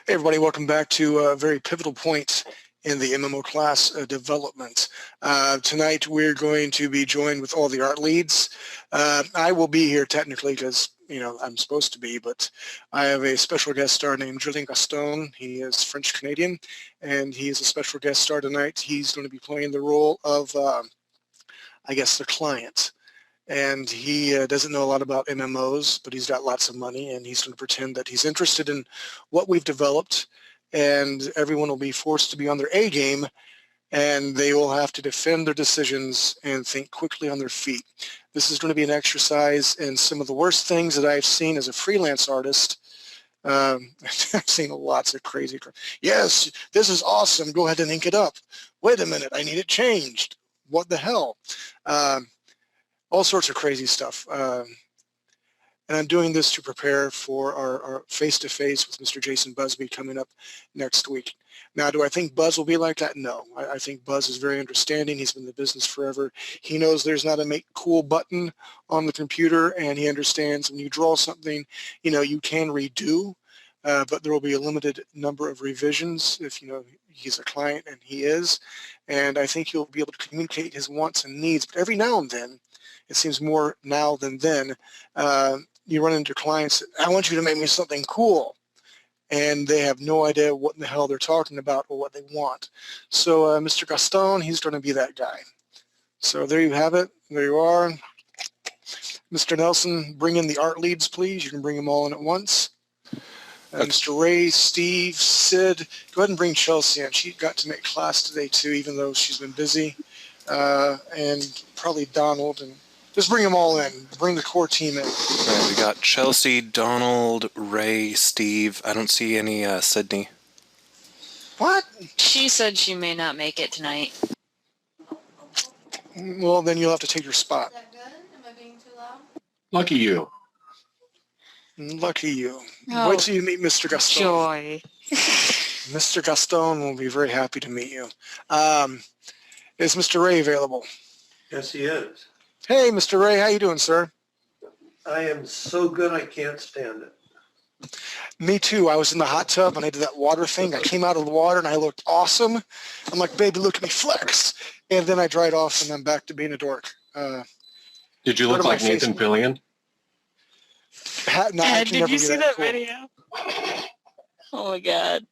Hey everybody, welcome back to a very pivotal point in the MMO class development. Tonight we're going to be joined with all the art leads. I will be here technically because I'm supposed to be, but I have a special guest star named Julien Gaston. He is French Canadian and he is a special guest star tonight. He's going to be playing the role of I guess the client. And he doesn't know a lot about MMOs, but he's got lots of money, and he's going to pretend that he's interested in what we've developed, and everyone will be forced to be on their A game, and they will have to defend their decisions and think quickly on their feet. This is going to be an exercise in some of the worst things that I've seen as a freelance artist. I've seen lots of crazy. Yes, this is awesome. Go ahead and ink it up. Wait a minute, I need it changed. What the hell? All sorts of crazy stuff. And I'm doing this to prepare for our face-to-face with Mr. Jason Busby coming up next week. Now, do I think Buzz will be like that? No. I think Buzz is very understanding. He's been in the business forever. He knows there's not a make cool button on the computer, and he understands when you draw something, you can redo, but there will be a limited number of revisions if, he's a client, and he is. And I think he'll be able to communicate his wants and needs. But every now and then, it seems more now than then, you run into clients, I want you to make me something cool. And they have no idea what in the hell they're talking about or what they want. So Mr. Gaston, he's going to be that guy. So there you have it. There you are. Mr. Nelson, bring in the art leads, please. You can bring them all in at once. Mr. Ray, Steve, Sid, go ahead and bring Chelsea in. She got to make class today too, even though she's been busy. And probably Donald, and just bring them all in. Bring the core team in. All right, we got Chelsea, Donald, Ray, Steve. I don't see any Sydney. What? She said she may not make it tonight. Well, then you'll have to take your spot. Is that good? Am I being too loud? Lucky you. Lucky you. Oh, wait till you meet Mr. Gaston. joy. Mr. Gaston will be very happy to meet you. Is Mr. Ray available? Yes, he is. Hey, Mr. Ray, how you doing, sir? I am so good I can't stand it. Me too. I was in the hot tub and I did that water thing. I came out of the water and I looked awesome. I'm like, baby, look at me flex. And then I dried off and I'm back to being a dork. Did you look like Nathan Fillion? No, I can Did never you be see that cool. video? Oh my god.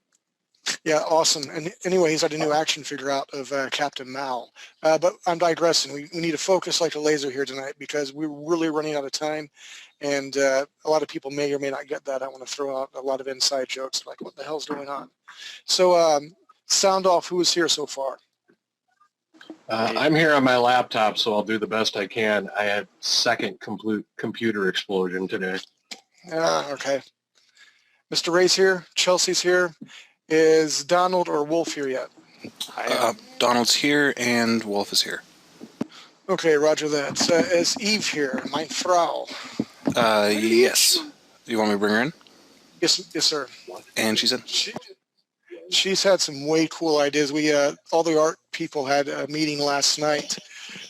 Yeah, awesome. And anyway, he's got a new action figure out of Captain Mal. But I'm digressing. We need to focus like a laser here tonight because we're really running out of time. And a lot of people may or may not get that. I want to throw out a lot of inside jokes like, what the hell's going on? So sound off, who is here so far? I'm here on my laptop, so I'll do the best I can. I had second computer explosion today. Okay. Mr. Ray's here. Chelsea's here. Is Donald or Wolf here yet? Donald's here and Wolf is here. Okay, roger that. Is Eve here? Mein Frau. Yes. You want me to bring her in? Yes, sir. And she's in. She's had some way cool ideas. We all the art people had a meeting last night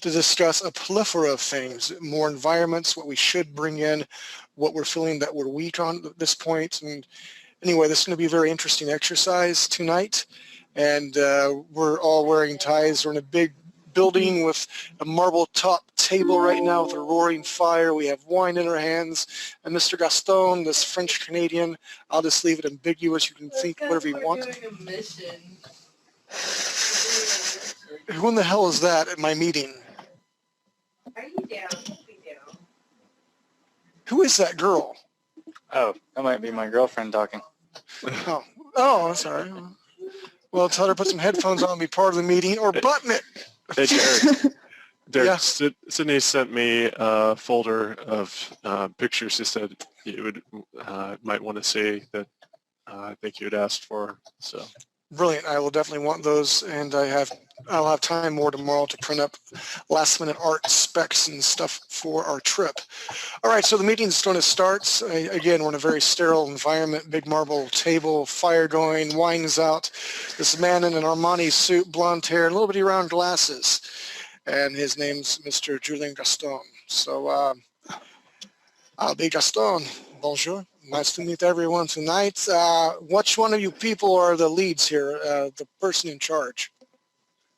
to discuss a plethora of things, more environments, what we should bring in, what we're feeling that we're weak on at this point. And anyway, this is going to be a very interesting exercise tonight. And we're all wearing ties. We're in a big building with a marble top table right now with a roaring fire. We have wine in our hands. And Mr. Gaston, this French Canadian, I'll just leave it ambiguous. You can think whatever you want. We're doing a mission. Who in the hell is that at my meeting? Are you down? We do. Who is that girl? Oh, that might be my girlfriend talking. Oh, I'm sorry. Well, tell her to put some headphones on and be part of the meeting or button it. Hey, Derek. Yeah. Sydney sent me a folder of pictures. She said you would might want to see that I think you had asked for. So Brilliant. I will definitely want those, and I'll have time more tomorrow to print up last-minute art specs and stuff for our trip. All right, so the meeting's going to start. Again, we're in a very sterile environment, big marble table, fire going, wine's out. This man in an Armani suit, blonde hair, and a little bitty round glasses, and his name's Mr. Julien Gaston. So I'll be Gaston. Bonjour. Nice to meet everyone tonight. Which one of you people are the leads here, the person in charge?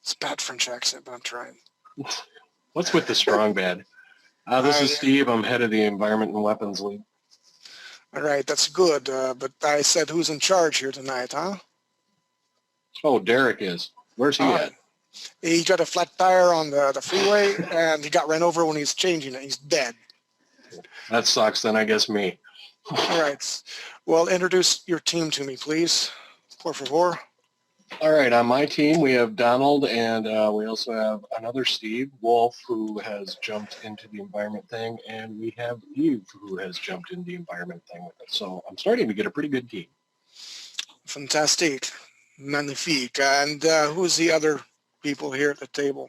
It's a bad French accent, but I'm trying. What's with the strong bad? This is Steve. I'm head of the Environment and Weapons League. All right, that's good. But I said who's in charge here tonight, huh? Oh, Derek is. Where's he at? He got a flat tire on the freeway, and he got ran over when he was changing it. He's dead. That sucks. Then I guess me. All right. Well, introduce your team to me, please. Por favor. All right, on my team, we have Donald, and we also have another Steve, Wolf, who has jumped into the environment thing, and we have Eve, who has jumped into the environment thing with us. So I'm starting to get a pretty good team. Fantastic. Magnifique. And who's the other people here at the table?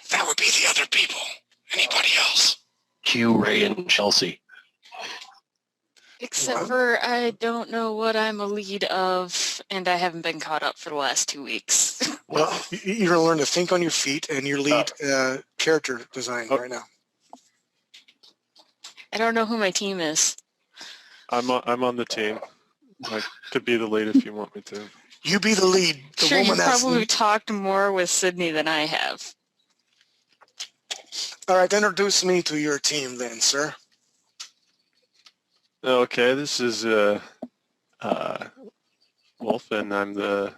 That would be the other people. Anybody else? Q, Ray, and Chelsea. Except for I don't know what I'm a lead of, and I haven't been caught up for the last 2 weeks. Well, you're going to learn to think on your feet and your lead character design right now. I don't know who my team is. I'm on the team. I could be the lead if you want me to. You be the lead. The Sure, you woman that's... probably talked more with Sydney than I have. All right, introduce me to your team then, sir. Okay, this is Wolf, and I'm the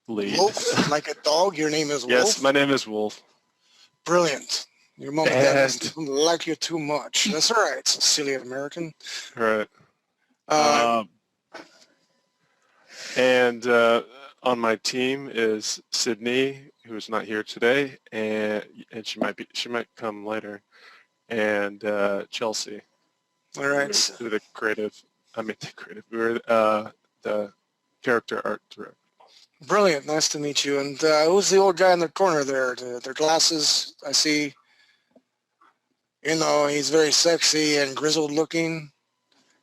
lead. Wolf, like a dog. Your name is Wolf? Yes, my name is Wolf. Brilliant. Your mom and dad don't like you too much. That's all right, silly American. Right. Uh, And on my team is Sydney, who's not here today, and she might come later, and Chelsea. all right. We're the creative. We're the character art director. Brilliant. Nice to meet you. And who's the old guy in the corner there? Their glasses, I see. You know, he's very sexy and grizzled looking.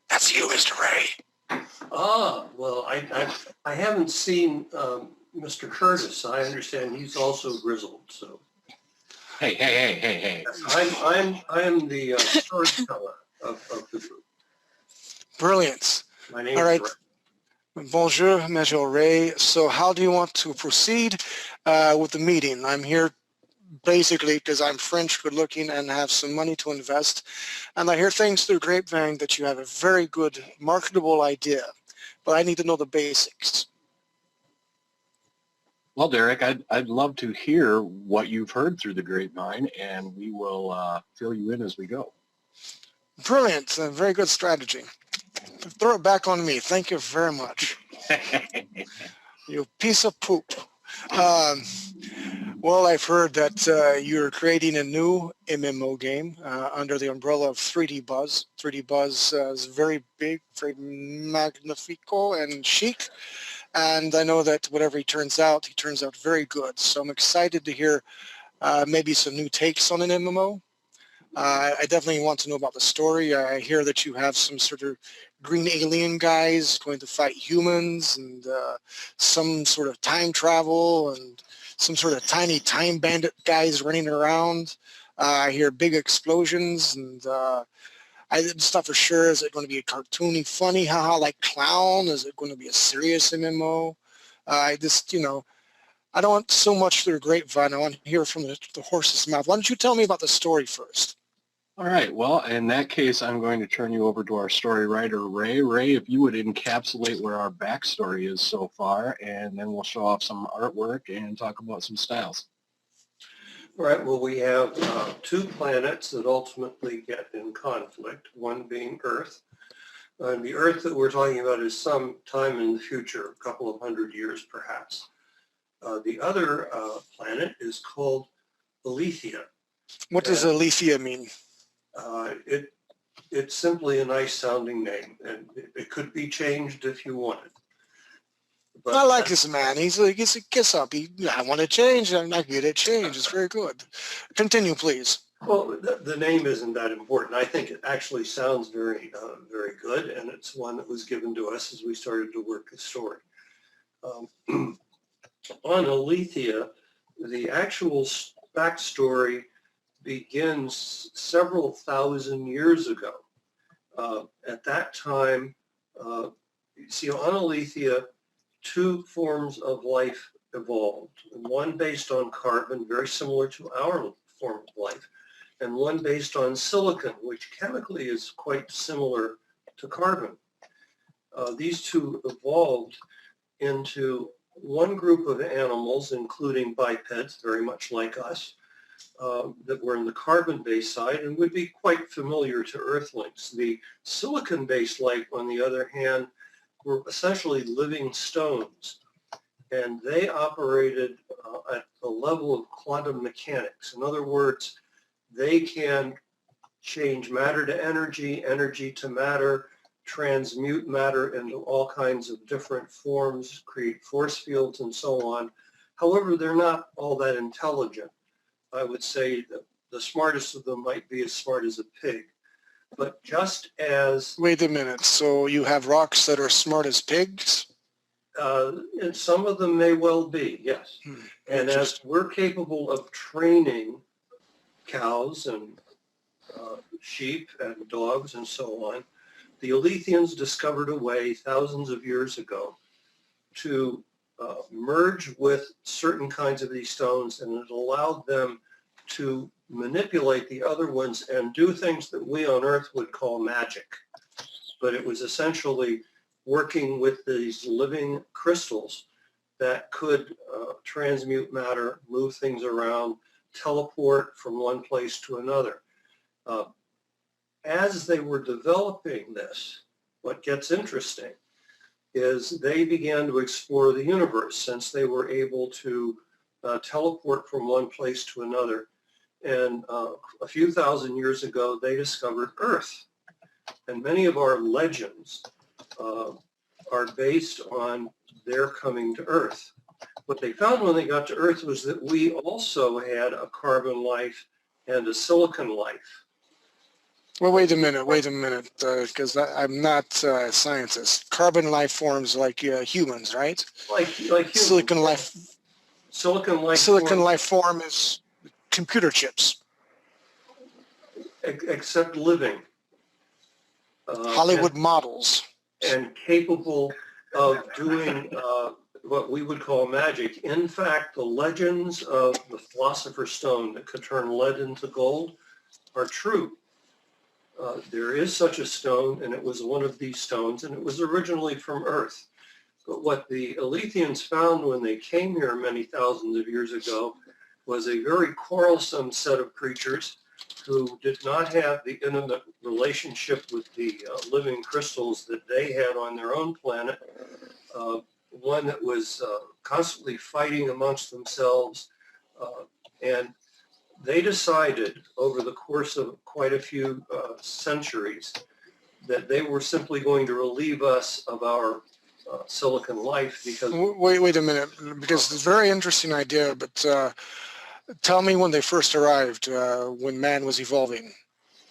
That's you, Mr. Ray. Ah, well, I haven't seen Mr. Curtis. I understand he's also grizzled, so. Hey. I'm the storyteller of the group. Brilliant. My name All right. is Ray. Bonjour, Major Ray. So how do you want to proceed with the meeting? I'm here basically because I'm French, good looking, and have some money to invest. And I hear things through grapevine that you have a very good marketable idea, but I need to know the basics. Well, Derek, I'd love to hear what you've heard through the grapevine, and we will fill you in as we go. Brilliant. Very good strategy. Throw it back on me. Thank you very much. You piece of poop. Well, I've heard that you're creating a new MMO game under the umbrella of 3D Buzz. 3D Buzz is very big, very magnifico and chic. And I know that whatever he turns out very good. So I'm excited to hear maybe some new takes on an MMO. I definitely want to know about the story. I hear that you have some sort of green alien guys going to fight humans, and some sort of time travel, and some sort of tiny time bandit guys running around. I hear big explosions, and it's not for sure. Is it going to be a cartoony, funny, haha, like Clown? Is it going to be a serious MMO? I just, you know, I don't want so much through a grapevine. I want to hear from the horse's mouth. Why don't you tell me about the story first? All right. Well, in that case, I'm going to turn you over to our story writer, Ray. Ray, if you would encapsulate where our backstory is so far, and then we'll show off some artwork and talk about some styles. All right, well, we have 2 planets that ultimately get in conflict, one being Earth. And the Earth that we're talking about is some time in the future, a couple of 100 years perhaps. The other planet is called Alethea. What does Alethea mean? It's simply a nice sounding name, and it could be changed if you wanted. But I like this man. He's a kiss up. I want to change. I'm not good at change. It's very good. Continue, please. Well, the name isn't that important. I think it actually sounds very, very good, and it's one that was given to us as we started to work the story. On Alethea, the actual backstory begins several thousand years ago. At that time, you see, on Aletheia, two forms of life evolved. One based on carbon, very similar to our form of life, and one based on silicon, which chemically is quite similar to carbon. These two evolved into one group of animals, including bipeds, very much like us, that were in the carbon-based side and would be quite familiar to Earthlings. The silicon-based life, on the other hand, were essentially living stones, and they operated at the level of quantum mechanics. In other words, they can change matter to energy, energy to matter, transmute matter into all kinds of different forms, create force fields and so on. However, they're not all that intelligent. I would say that the smartest of them might be as smart as a pig. But just as... Wait a minute, so you have rocks that are smart as pigs? And some of them may well be, yes. And as we're capable of training cows and sheep and dogs and so on, the Alethians discovered a way thousands of years ago to merge with certain kinds of these stones, and it allowed them to manipulate the other ones and do things that we on Earth would call magic. But it was essentially working with these living crystals that could transmute matter, move things around, teleport from one place to another. As they were developing this, what gets interesting is they began to explore the universe, since they were able to teleport from one place to another. And a few thousand years ago, they discovered Earth. And many of our legends are based on their coming to Earth. What they found when they got to Earth was that we also had a carbon life and a silicon life. Well, wait a minute, because I'm not a scientist. Carbon life forms like humans, right? Like humans. Silicon life Silicon form is computer chips. Except living. Hollywood models. And capable of doing what we would call magic. In fact, the legends of the Philosopher's Stone that could turn lead into gold are true. There is such a stone, and it was one of these stones, and it was originally from Earth. But what the Alethians found when they came here many thousands of years ago was a very quarrelsome set of creatures who did not have the intimate relationship with the living crystals that they had on their own planet. One that was constantly fighting amongst themselves. And they decided over the course of quite a few centuries that they were simply going to relieve us of our silicon life because... Wait a minute, because it's a very interesting idea, but tell me when they first arrived, when man was evolving.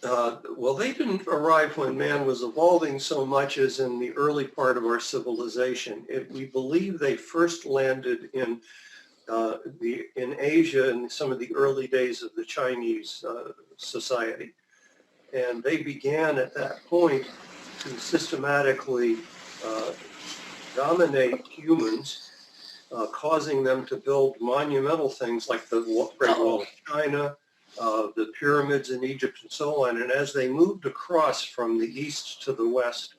Well, they didn't arrive when man was evolving so much as in the early part of our civilization. We believe they first landed in Asia in some of the early days of the Chinese society. And they began at that point to systematically dominate humans, causing them to build monumental things like the Great Wall of China, the pyramids in Egypt and so on. And as they moved across from the east to the west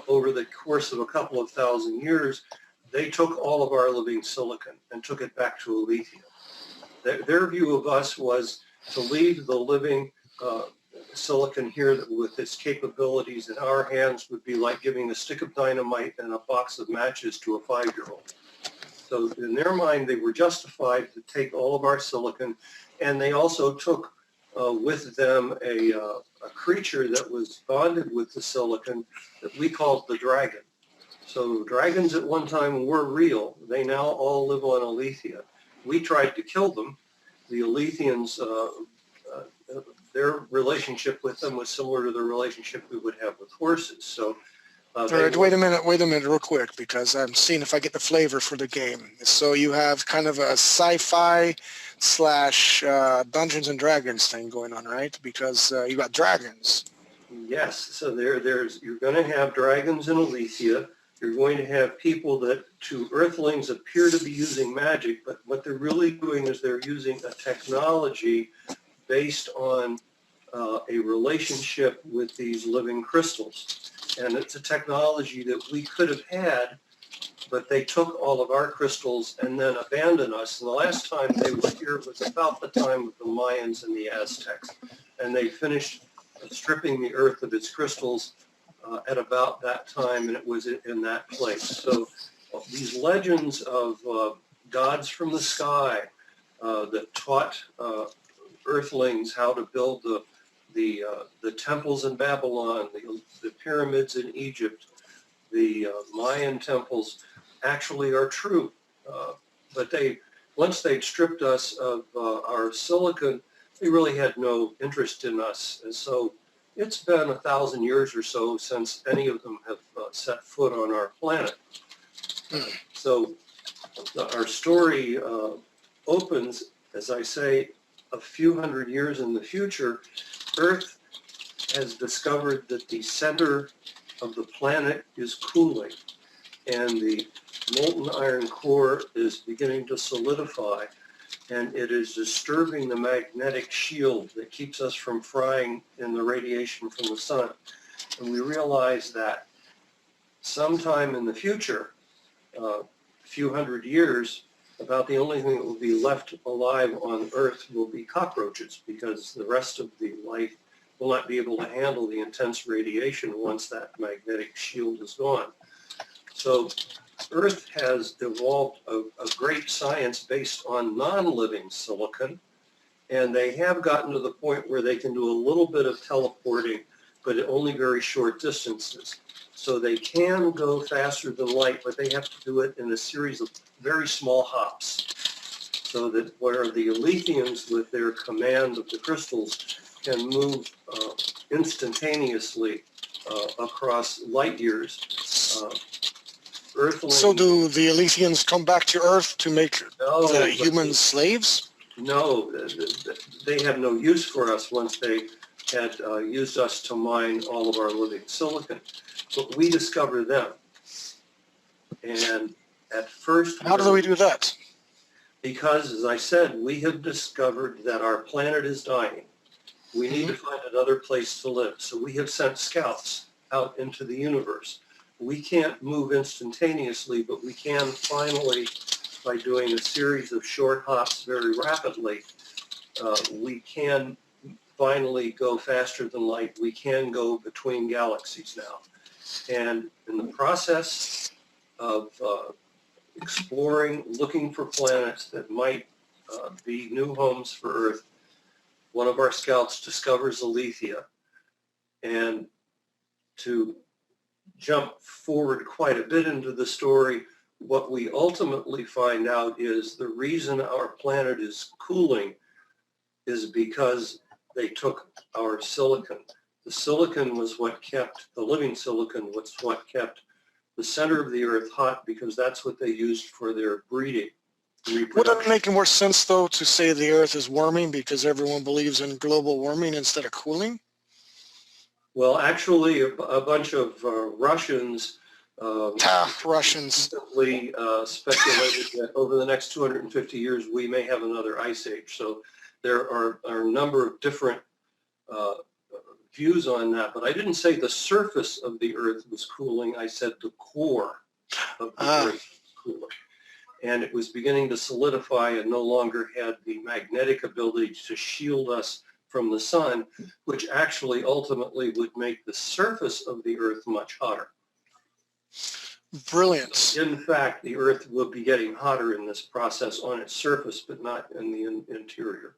over the course of a couple of thousand years, they took all of our living silicon and took it back to Aletheia. Their view of us was to leave the living silicon here that with its capabilities in our hands would be like giving a stick of dynamite and a box of matches to a 5-year-old. So in their mind, they were justified to take all of our silicon, and they also took with them a creature that was bonded with the silicon that we called the dragon. So dragons at one time were real. They now all live on Aletheia. We tried to kill them. The Alethians, their relationship with them was similar to the relationship we would have with horses. So All right, wait a minute, real quick, because I'm seeing if I get the flavor for the game. So you have kind of a sci-fi slash Dungeons and Dragons thing going on, right? Because you got dragons. Yes, so you're going to have dragons in Aletheia. You're going to have people that to Earthlings appear to be using magic, but what they're really doing is they're using a technology based on a relationship with these living crystals. And it's a technology that we could have had, but they took all of our crystals and then abandoned us. And the last time they were here was about the time of the Mayans and the Aztecs. And they finished stripping the earth of its crystals at about that time, and it was in that place. So these legends of gods from the sky that taught Earthlings how to build the temples in Babylon, the pyramids in Egypt, the Mayan temples actually are true. But once they'd stripped us of our silicon, they really had no interest in us. And so it's been 1,000 years or so since any of them have set foot on our planet. So our story opens, as I say, a few hundred years in the future. Earth has discovered that the center of the planet is cooling, and the molten iron core is beginning to solidify, and it is disturbing the magnetic shield that keeps us from frying in the radiation from the sun. And we realize that sometime in the future, a few hundred years, about the only thing that will be left alive on Earth will be cockroaches, because the rest of the life will not be able to handle the intense radiation once that magnetic shield is gone. So Earth has evolved a great science based on non-living silicon, and they have gotten to the point where they can do a little bit of teleporting, but at only very short distances. So they can go faster than light, but they have to do it in a series of very small hops, so that where the Alethians, with their command of the crystals, can move instantaneously across light years. Earthlings, So do the Alethians come back to Earth to make the humans slaves? No, they have no use for us once they had used us to mine all of our living silicon. But we discover them. And at first... How do we do that? Because, as I said, we have discovered that our planet is dying. We need to find another place to live. So we have sent scouts out into the universe. We can't move instantaneously, but we can finally, by doing a series of short hops very rapidly, we can finally go faster than light. We can go between galaxies now. And in the process of exploring, looking for planets that might be new homes for Earth, one of our scouts discovers Aletheia. And to jump forward quite a bit into the story, what we ultimately find out is the reason our planet is cooling is because they took our silicon. The silicon was what kept, the living silicon was what kept the center of the Earth hot, because that's what they used for their breeding. Would it make more sense, though, to say the Earth is warming because everyone believes in global warming instead of cooling? Well, actually, a bunch of Russians Russians recently speculated that over the next 250 years, we may have another ice age. So there are a number of different views on that. But I didn't say the surface of the Earth was cooling. I said the core of the Earth was cooling. And it was beginning to solidify and no longer had the magnetic ability to shield us from the sun, which actually ultimately would make the surface of the Earth much hotter. Brilliant. So in fact, the Earth will be getting hotter in this process on its surface, but not in the interior.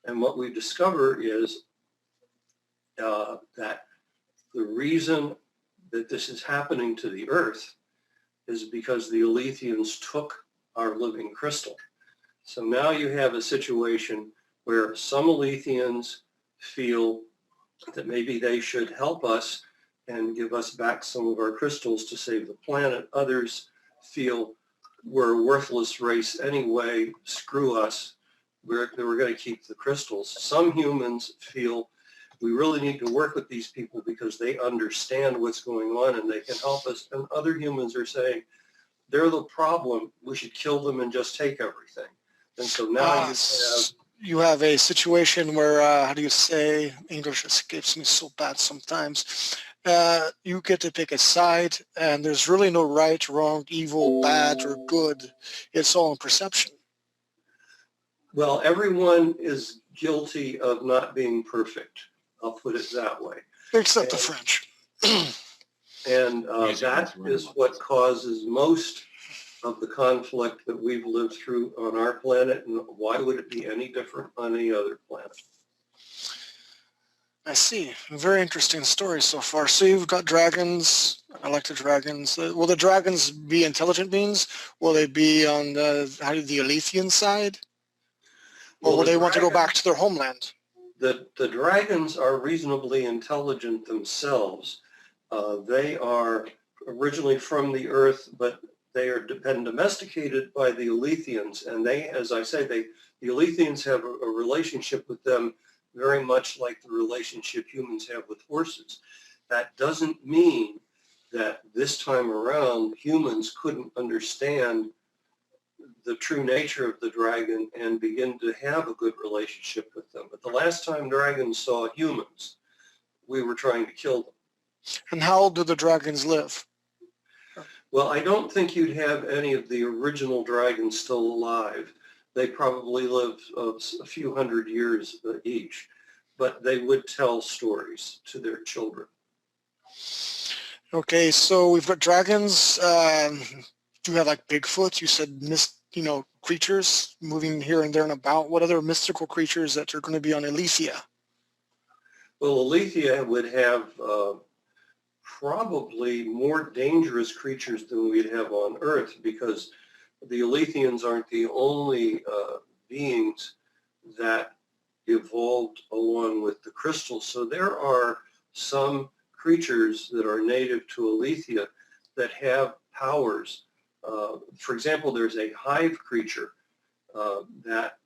And what we discover is that the reason that this is happening to the Earth is because the Alethians took our living crystal. So now you have a situation where some Alethians feel that maybe they should help us and give us back some of our crystals to save the planet. Others feel we're a worthless race anyway, screw us, we're going to keep the crystals. Some humans feel we really need to work with these people because they understand what's going on and they can help us. And other humans are saying, they're the problem, we should kill them and just take everything. And so now you have a situation where, how do you say, English escapes me so bad sometimes. You get to pick a side, and there's really no right, wrong, evil, bad, or good. It's all in perception. well, everyone is guilty of not being perfect. I'll put it that way. Except the French. And that is what causes most of the conflict that we've lived through on our planet. And why would it be any different on any other planet? I see. Very interesting story so far. So you've got dragons. I like the dragons. Will the dragons be intelligent beings? Will they be on the Alethean side? Or Well, will they want to go back to their homeland? The dragons are reasonably intelligent themselves. They are originally from the earth, but they are been domesticated by the Aletheans. And they, as I say, the Aletheans have a relationship with them very much like the relationship humans have with horses. That doesn't mean that this time around humans couldn't understand the true nature of the dragon and begin to have a good relationship with them. But the last time dragons saw humans, we were trying to kill them. And how old do the dragons live? Well, I don't think you'd have any of the original dragons still alive. They probably live a few hundred years each, but they would tell stories to their children. Okay, so we've got dragons. Do you have like Bigfoot? You said creatures moving here and there and about. What other mystical creatures that are going to be on Aletheia? Well, Aletheia would have probably more dangerous creatures than we'd have on Earth, because the Aletheans aren't the only beings that evolved along with the crystals. So there are some creatures that are native to Aletheia that have powers. For example, there's a hive creature that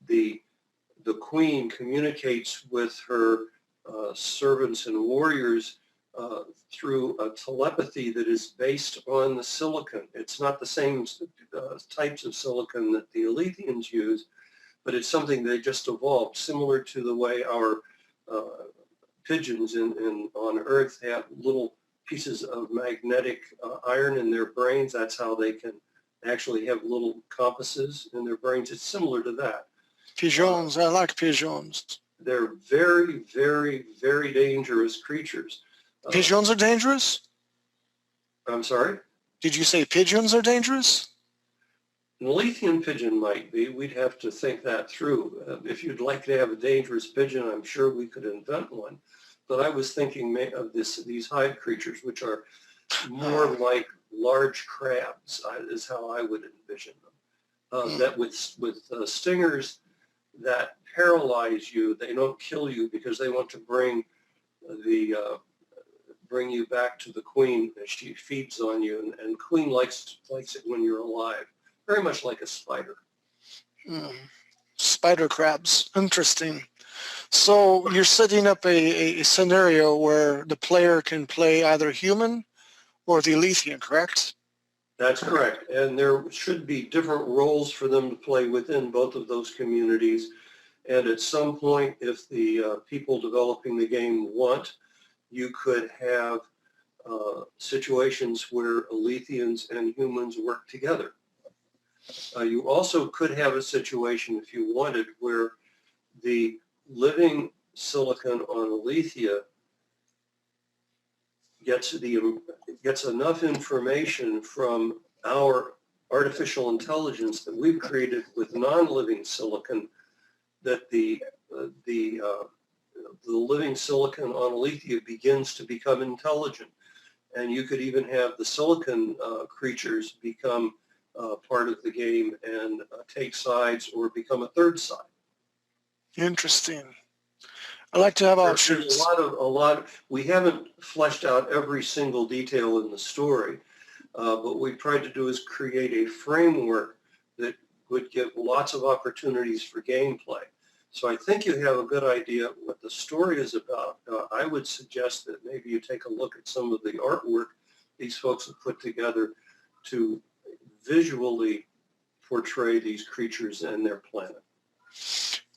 the queen communicates with her servants and warriors through a telepathy that is based on the silicon. It's not the same types of silicon that the Aletheans use, but it's something they just evolved, similar to the way our pigeons on Earth have little pieces of magnetic iron in their brains. That's how they can actually have little compasses in their brains. It's similar to that. Pigeons, I like pigeons. They're very, very, very dangerous creatures. Pigeons are dangerous? I'm sorry? Did you say pigeons are dangerous? An Alethean pigeon might be. We'd have to think that through. If you'd like to have a dangerous pigeon, I'm sure we could invent one. But I was thinking of these hive creatures, which are more like large crabs, is how I would envision them. That with stingers that paralyze you, they don't kill you because they want to bring you back to the queen as she feeds on you, and queen likes it when you're alive, very much like a spider. Spider crabs, interesting. So you're setting up a scenario where the player can play either human or the Alethean, correct? That's correct, and there should be different roles for them to play within both of those communities. And at some point, if the people developing the game want, you could have situations where Aletheans and humans work together. You also could have a situation, if you wanted, where the living silicon on Aletheia gets enough information from our artificial intelligence that we've created with non-living silicon that the living silicon on Aletheia begins to become intelligent. And you could even have the silicon creatures become part of the game and take sides or become a third side. Interesting. I like to have There's options. a lot. We haven't fleshed out every single detail in the story, but we've tried to do is create a framework that would give lots of opportunities for gameplay. So I think you have a good idea what the story is about. I would suggest that maybe you take a look at some of the artwork these folks have put together to visually portray these creatures and their planet.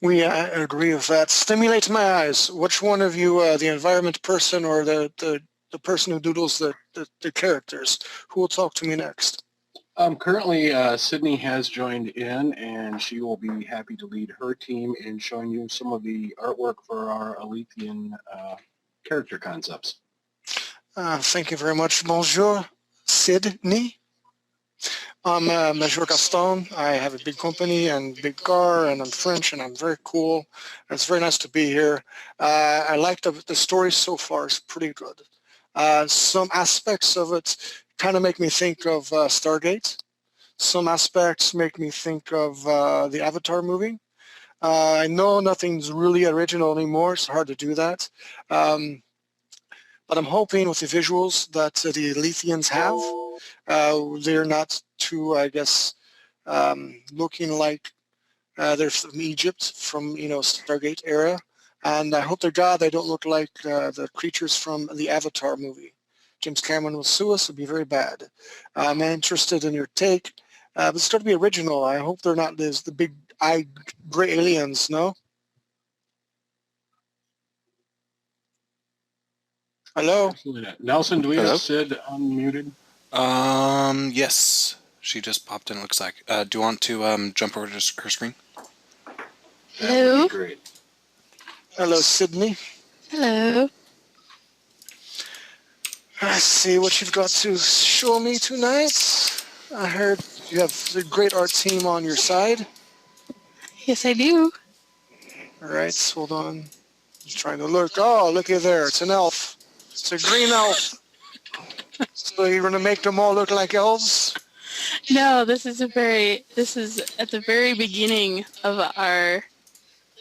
We agree with that. Stimulates my eyes. Which one of you, the environment person or the person who doodles the characters? Who will talk to me next? Currently, Sydney has joined in, and she will be happy to lead her team in showing you some of the artwork for our Alethian character concepts. Thank you very much. Bonjour, Sydney. I'm Major Gaston. I have a big company and big car, and I'm French, and I'm very cool. And it's very nice to be here. I like the story so far. It's pretty good. Some aspects of it kind of make me think of Stargate. Some aspects make me think of the Avatar movie. I know nothing's really original anymore. It's hard to do that. But I'm hoping with the visuals that the Alethians have, they're not too, I guess, looking like they're from Egypt, from, Stargate era. And I hope to God they don't look like the creatures from the Avatar movie. James Cameron will sue us. It'd be very bad. I'm interested in your take. But it's going to be original. I hope they're not the big gray aliens, no? Hello? Absolutely not. Nelson, do we Hello? have Sid unmuted? Yes. She just popped in, looks like. Do you want to jump over to her screen? That would Hello? be great. Hello, Sydney. Hello. Let's see what you've got to show me tonight. I heard you have a great art team on your side. Yes, I do. All right, hold on. Just trying to look. Oh, looky there. It's an elf. It's a green elf. So you're going to make them all look like elves? No, this is at the very beginning of our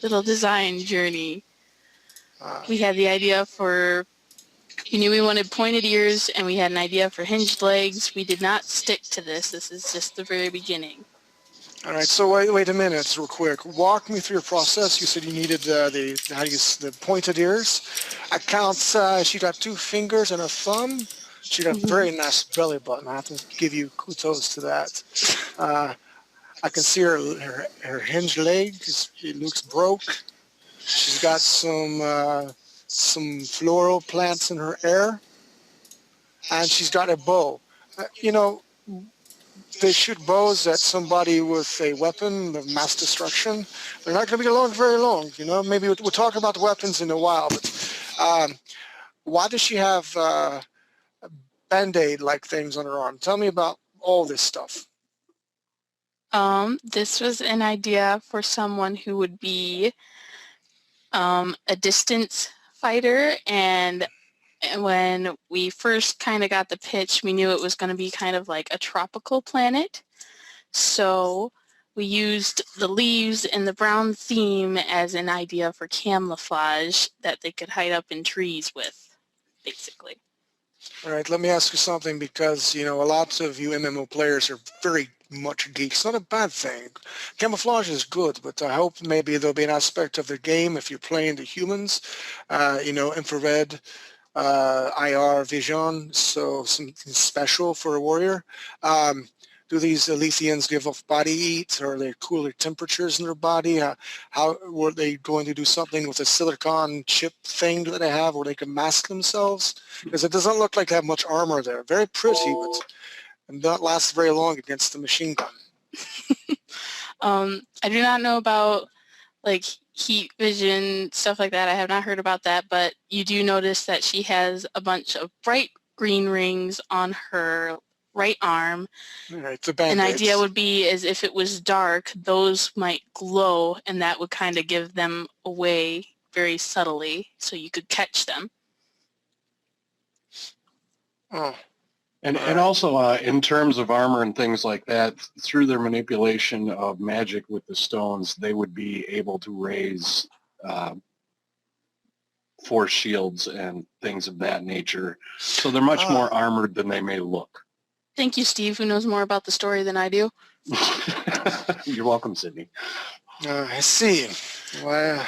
little design journey. We had the idea we knew we wanted pointed ears, and we had an idea for hinged legs. We did not stick to this. This is just the very beginning. All right, so wait a minute real quick. Walk me through your process. You said you needed the pointed ears. I count, she got 2 fingers and a thumb. She got a very nice belly button. I have to give you kudos to that. I can see her hinged leg. It looks broke. She's got some floral plants in her hair. And she's got a bow. They shoot bows at somebody with a weapon of mass destruction. They're not going to be very long. Maybe we'll talk about the weapons in a while. But why does she have Band-Aid-like things on her arm? Tell me about all this stuff. This was an idea for someone who would be a distance fighter, and when we first kind of got the pitch, we knew it was going to be kind of like a tropical planet. So we used the leaves and the brown theme as an idea for camouflage that they could hide up in trees with, basically. All right, let me ask you something, because, a lot of you MMO players are very much geeks. Not a bad thing. Camouflage is good, but I hope maybe there'll be an aspect of the game if you're playing the humans, infrared, IR vision, so something special for a warrior. Do these Alethians give off body heat, or are they cooler temperatures in their body? How were they going to do something with a silicon chip thing that they have where they can mask themselves? Because it doesn't look like they have much armor there. Very pretty, but not last very long against the machine gun. I do not know about like heat vision, stuff like that. I have not heard about that, but you do notice that she has a bunch of bright green rings on her right arm. All right, the An Band-Aids. idea would be as if it was dark, those might glow, and that would kind of give them away very subtly, so you could catch them. Oh. And also in terms of armor and things like that, through their manipulation of magic with the stones, they would be able to raise force shields and things of that nature. So they're much more armored than they may look. Thank you, Steve, who knows more about the story than I do. You're welcome, Sydney. I see. Well,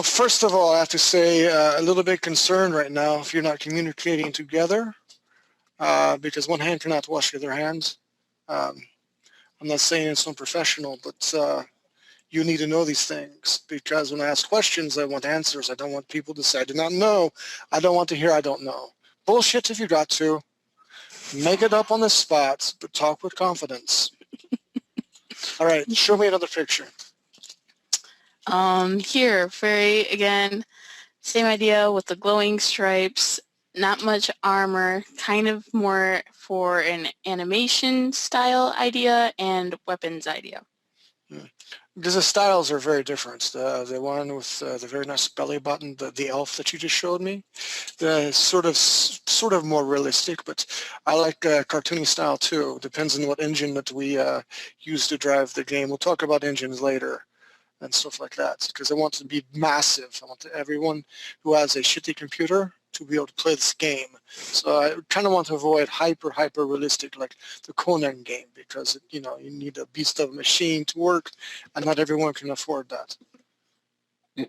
first of all, I have to say a little bit concerned right now if you're not communicating together, because one hand cannot wash the other hand. I'm not saying it's unprofessional, but you need to know these things, because when I ask questions, I want answers. I don't want people to say, I do not know. I don't want to hear, I don't know. Bullshit if you got to. Make it up on the spot, but talk with confidence. All right, show me another picture. Here, again, same idea with the glowing stripes, not much armor, kind of more for an animation style idea and weapons idea. Because the styles are very different. The one with the very nice belly button, the elf that you just showed me, the sort of more realistic, but I like cartoony style too. Depends on what engine that we use to drive the game. We'll talk about engines later and stuff like that, because I want it to be massive. I want everyone who has a shitty computer to be able to play this game. So I kind of want to avoid hyper realistic like the Conan game, because you need a beast of a machine to work, and not everyone can afford that.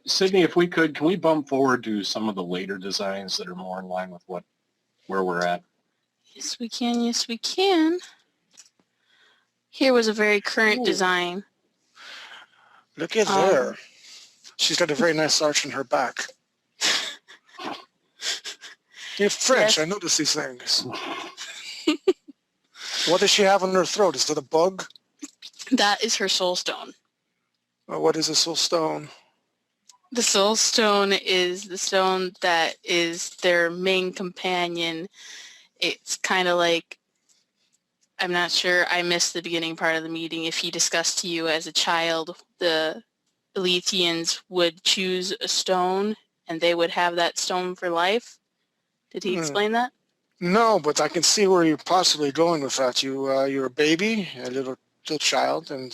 Sydney, if we could, can we bump forward to some of the later designs that are more in line with where we're at? Yes, we can. Yes, we can. Here was a very current design. Look at there. She's got a very nice arch in her back. You're French. Yes. I notice these things. What does she have on her throat? Is that a bug? That is her soul stone. What is a soul stone? The soul stone is the stone that is their main companion. It's kind of like, I'm not sure, I missed the beginning part of the meeting. If he discussed to you as a child, the Elysians would choose a stone and they would have that stone for life. Did he explain that? No, but I can see where you're possibly going with that. You're a baby, a little child, and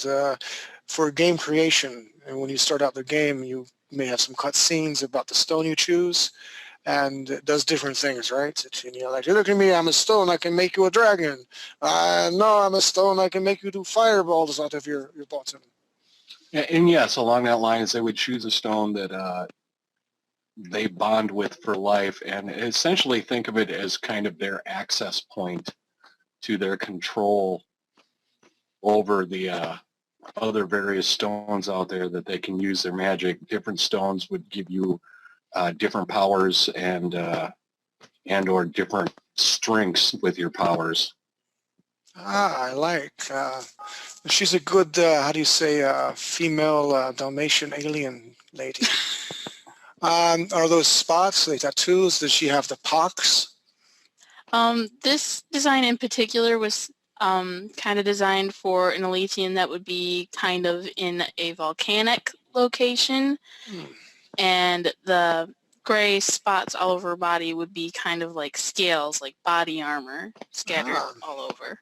for game creation, and when you start out the game, you may have some cut scenes about the stone you choose, and it does different things, right? Like, look at me, I'm a stone, I can make you a dragon. No, I'm a stone, I can make you do fireballs out of your bottom. Yeah, and yes, along that lines, they would choose a stone that they bond with for life, and essentially think of it as kind of their access point to their control over the other various stones out there that they can use their magic. Different stones would give you different powers and or different strengths with your powers. I like. She's a good, how do you say, female Dalmatian alien lady. Are those spots, the tattoos? Does she have the pox? This design in particular was kind of designed for an Elysian that would be kind of in a volcanic location, and the gray spots all over her body would be kind of like scales, like body armor scattered all over.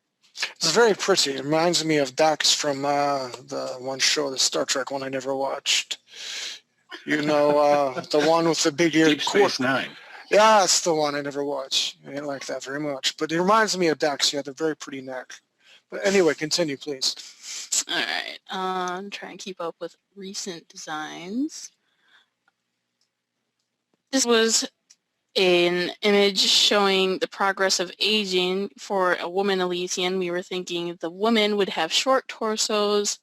It's very pretty. It reminds me of Dax from the one show, the Star Trek one I never watched. You know, the one with the big ear. Deep Space Nine. Yeah, that's the one I never watched. I didn't like that very much. But it reminds me of Dax. She had a very pretty neck. But anyway, continue, please. All right. Try and keep up with recent designs. This was an image showing the progress of aging for a woman Elysian. We were thinking the woman would have short torsos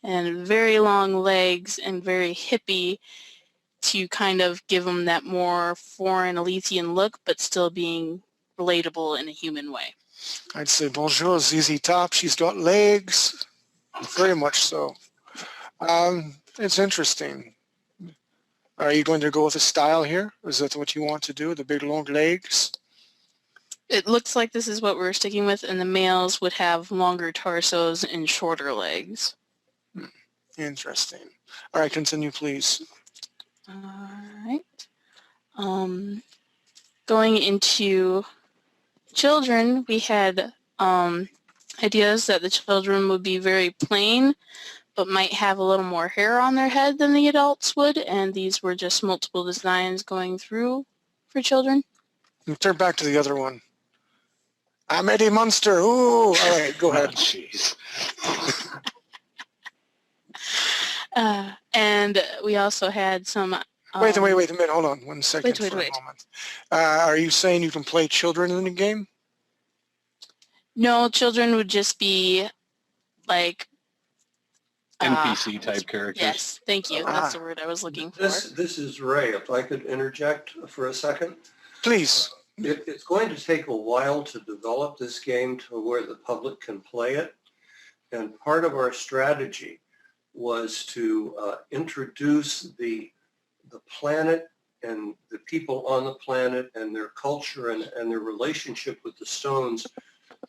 and very long legs and very hippie to kind of give them that more foreign Elysian look, but still being relatable in a human way. I'd say bonjour, ZZ Top. She's got legs. Very much so. It's interesting. Are you going to go with a style here? Is that what you want to do, the big long legs? It looks like this is what we're sticking with, and the males would have longer torsos and shorter legs. Interesting. All right, continue, please. All right. Going into children, we had ideas that the children would be very plain, but might have a little more hair on their head than the adults would, and these were just multiple designs going through for children. Turn back to the other one. I'm Eddie Munster. Ooh, all right, go ahead. Jeez. And we also had some... Wait a minute. Hold on 1 second wait. for a moment. Are you saying you can play children in the game? No, children would just be like... NPC type characters. Yes, thank you. That's the word I was looking for. This is Ray. If I could interject for a second. Please. It's going to take a while to develop this game to where the public can play it. And part of our strategy was to introduce the planet and the people on the planet and their culture and their relationship with the stones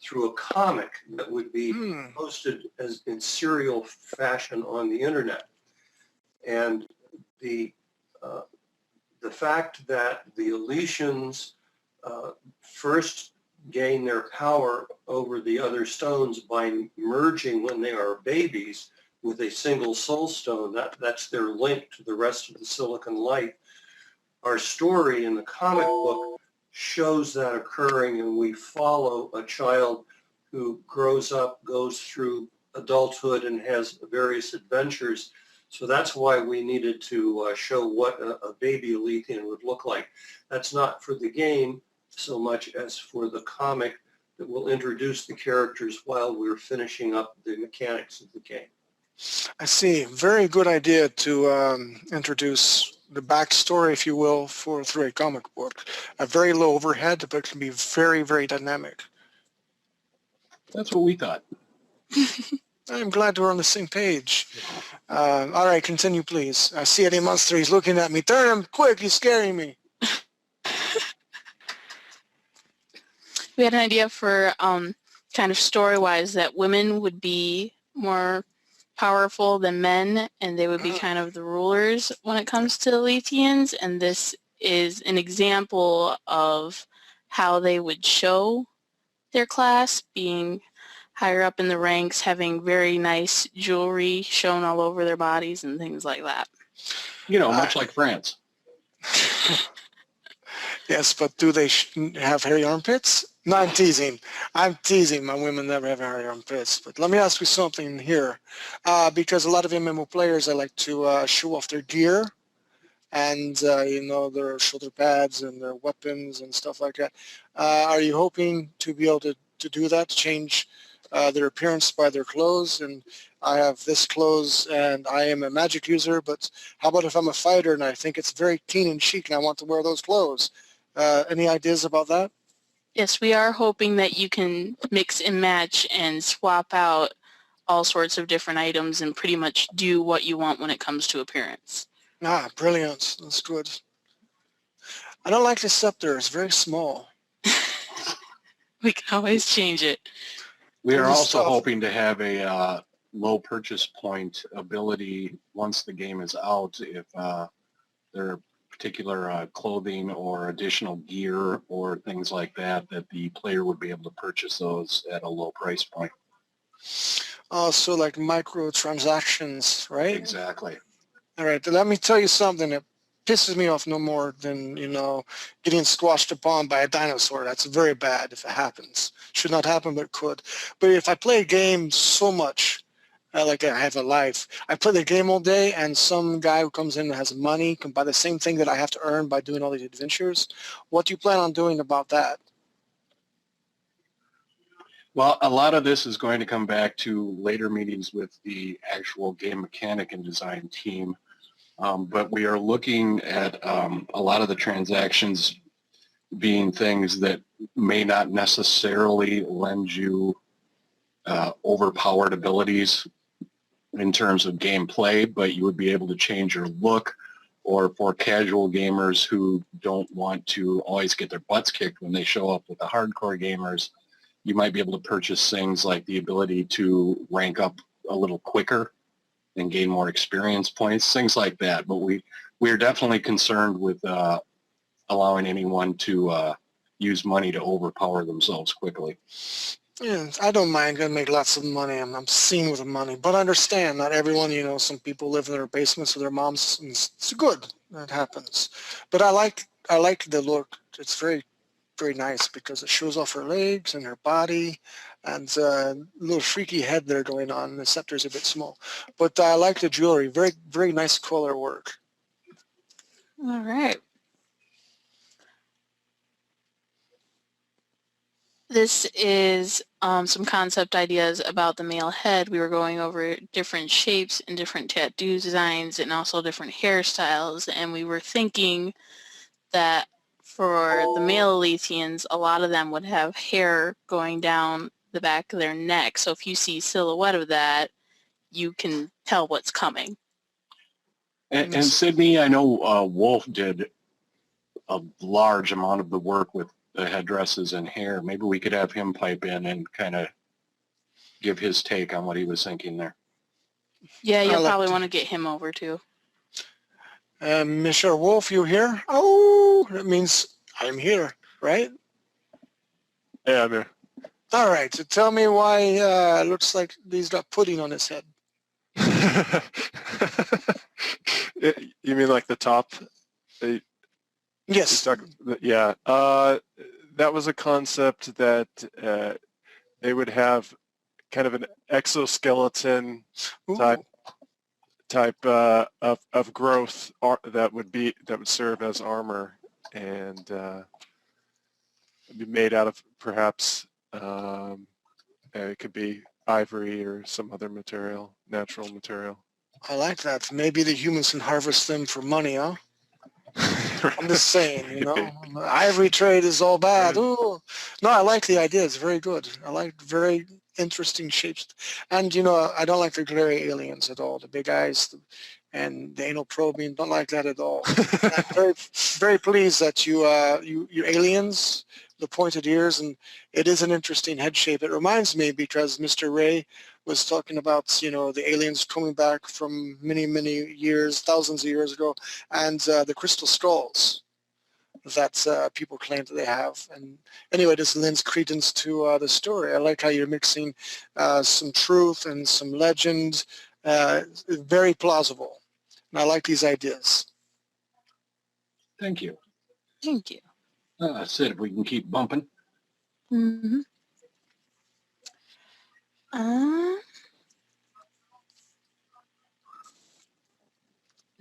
through a comic that would be posted as in serial fashion on the internet. And the fact that the Elysians first gain their power over the other stones by merging when they are babies with a single soul stone, that's their link to the rest of the Silicon Light. Our story in the comic book shows that occurring, and we follow a child who grows up, goes through adulthood, and has various adventures. So that's why we needed to show what a baby Alethian would look like. That's not for the game so much as for the comic that will introduce the characters while we're finishing up the mechanics of the game. I see. Very good idea to introduce the backstory, if you will, through a comic book. A very low overhead, but it can be very, very dynamic. That's what we thought. I'm glad we're on the same page. All right, continue, please. I see Eddie Munster. He's looking at me. Turn him quick. He's scaring me. We had an idea for kind of story-wise that women would be more powerful than men, and they would be kind of the rulers when it comes to the Alethians, and this is an example of how they would show their class, being higher up in the ranks, having very nice jewelry shown all over their bodies and things like that. You know, much like France. Yes, but do they have hairy armpits? No, I'm teasing. I'm teasing. My women never have hairy armpits. But let me ask you something here. Because a lot of MMO players, I like to show off their gear and, you know, their shoulder pads and their weapons and stuff like that. Are you hoping to be able to do that, to change their appearance by their clothes? And I have this clothes and I am a magic user, but how about if I'm a fighter and I think it's very clean and chic and I want to wear those clothes? Any ideas about that? Yes, we are hoping that you can mix and match and swap out all sorts of different items and pretty much do what you want when it comes to appearance. Ah, brilliant. That's good. I don't like the scepter. It's very small. We can always change it. We are Cool also stuff. hoping to have a low purchase point ability once the game is out if there are particular clothing or additional gear or things like that, that the player would be able to purchase those at a low price point. So like microtransactions, right? Exactly. All right, let me tell you something that pisses me off no more than, you know, getting squashed upon by a dinosaur. That's very bad if it happens. Should not happen, but it could. But if I play a game so much, like I have a life, I play the game all day and some guy who comes in and has money can buy the same thing that I have to earn by doing all these adventures. What do you plan on doing about that? Well, a lot of this is going to come back to later meetings with the actual game mechanic and design team. But we are looking at a lot of the transactions being things that may not necessarily lend you overpowered abilities in terms of gameplay, but you would be able to change your look, or for casual gamers who don't want to always get their butts kicked when they show up with the hardcore gamers, you might be able to purchase things like the ability to rank up a little quicker and gain more experience points, things like that. But we are definitely concerned with allowing anyone to use money to overpower themselves quickly. Yeah, I don't mind. Gonna make lots of money. I'm seen with the money, but I understand not everyone. Some people live in their basements with their moms, and it's good. That happens. But I like the look. It's very nice because it shows off her legs and her body, and a little freaky head there going on. The scepter's a bit small, but I like the jewelry. Very nice color work. All right. This is some concept ideas about the male head. We were going over different shapes and different tattoo designs and also different hairstyles, and we were thinking that for the male Aletheans, a lot of them would have hair going down the back of their neck. So if you see silhouette of that, you can tell what's coming. And Sydney, I know Wolf did a large amount of the work with the headdresses and hair. Maybe we could have him pipe in and kind of give his take on what he was thinking there. Yeah, you'll probably want to get him over too. Mr. Wolf, you here? Oh, that means I'm here, right? Yeah, I'm here. All right, so tell me why it looks like he's got pudding on his head. You mean like the top? Yes. Yeah. That was a concept that they would have kind of an exoskeleton type of growth that would serve as armor and be made out of perhaps it could be ivory or some other material, natural material. I like that. Maybe the humans can harvest them for money, huh? I'm just saying, ivory trade is all bad. Ooh. No, I like the idea. It's very good. I like very interesting shapes. And, I don't like the glary aliens at all, the big eyes and the anal probing. Don't like that at all. I'm very, very pleased that you aliens, the pointed ears, and it is an interesting head shape. It reminds me because Mr. Ray was talking about, the aliens coming back from many, many years, thousands of years ago, and the crystal skulls that people claim that they have. And anyway, this lends credence to the story. I like how you're mixing some truth and some legend. Very plausible. And I like these ideas. Thank you. Thank you. Sid, if we can keep bumping. Mm-hmm.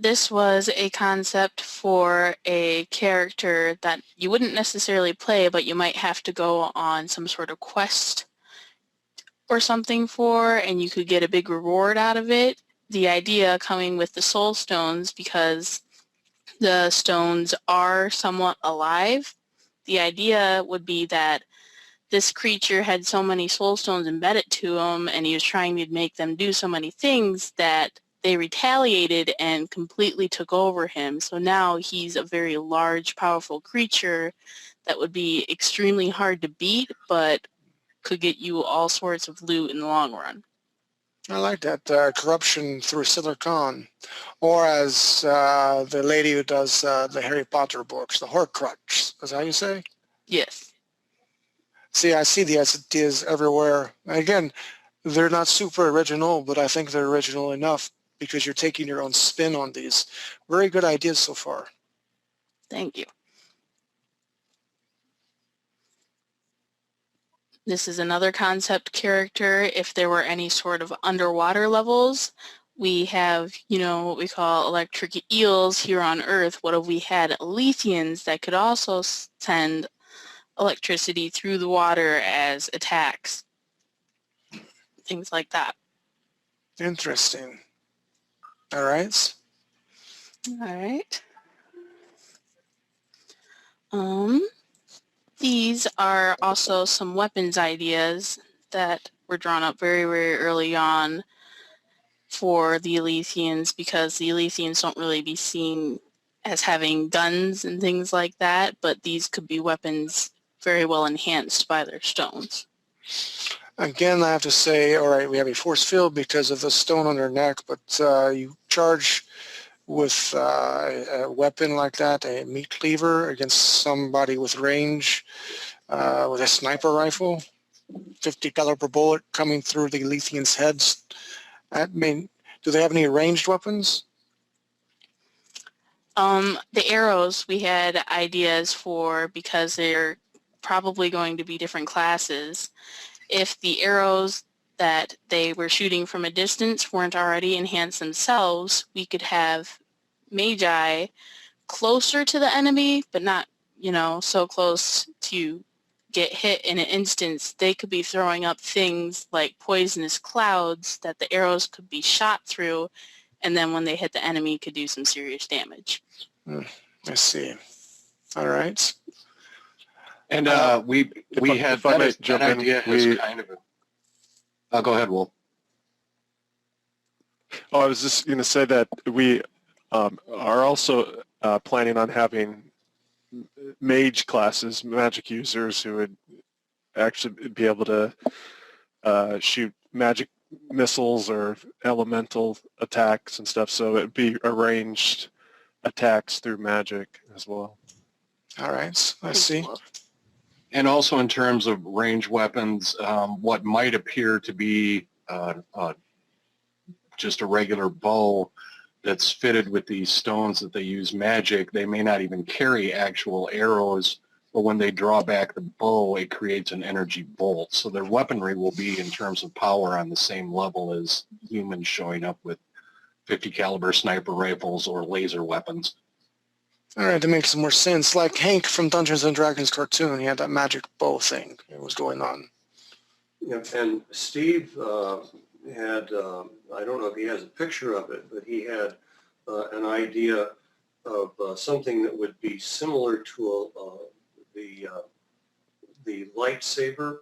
This was a concept for a character that you wouldn't necessarily play, but you might have to go on some sort of quest or something for, and you could get a big reward out of it. The idea coming with the soul stones, because the stones are somewhat alive, the idea would be that this creature had so many soul stones embedded to him, and he was trying to make them do so many things that they retaliated and completely took over him. So now he's a very large, powerful creature that would be extremely hard to beat, but could get you all sorts of loot in the long run. I like that corruption through silicon, or as the lady who does the Harry Potter books, the Horcrux. Is that how you say? Yes. See, I see the ideas everywhere. Again, they're not super original, but I think they're original enough because you're taking your own spin on these. Very good ideas so far. Thank you. This is another concept character. If there were any sort of underwater levels, we have, what we call electric eels here on Earth. What if we had Alethians that could also send electricity through the water as attacks? Things like that. Interesting. All right. All right. These are also some weapons ideas that were drawn up very, very early on for the Alethians, because the Alethians don't really be seen as having guns and things like that, but these could be weapons very well enhanced by their stones. Again, I have to say, all right, we have a force field because of the stone on their neck, but you charge with a weapon like that, a meat cleaver, against somebody with range with a sniper rifle. 50 caliber bullet coming through the Letheans' heads. I mean, do they have any ranged weapons? The arrows we had ideas for because they're probably going to be different classes. If the arrows that they were shooting from a distance weren't already enhanced themselves, we could have Magi closer to the enemy, but not, so close to get hit in an instance. They could be throwing up things like poisonous clouds that the arrows could be shot through, and then when they hit the enemy could do some serious damage. I see. All right. And we had if I may that jump in, idea as kind of a... go ahead, Wolf. Oh, I was just going to say that we are also planning on having mage classes, magic users who would actually be able to shoot magic missiles or elemental attacks and stuff. So it'd be arranged attacks through magic as well. All right. I see. And also in terms of range weapons, what might appear to be just a regular bow that's fitted with these stones that they use magic, they may not even carry actual arrows, but when they draw back the bow, it creates an energy bolt. So their weaponry will be, in terms of power, on the same level as humans showing up with 50 caliber sniper rifles or laser weapons. All right, that makes more sense. Like Hank from Dungeons and Dragons cartoon, he had that magic bow thing. It was going on. Yeah, and Steve had, I don't know if he has a picture of it, but he had an idea of something that would be similar to the lightsaber,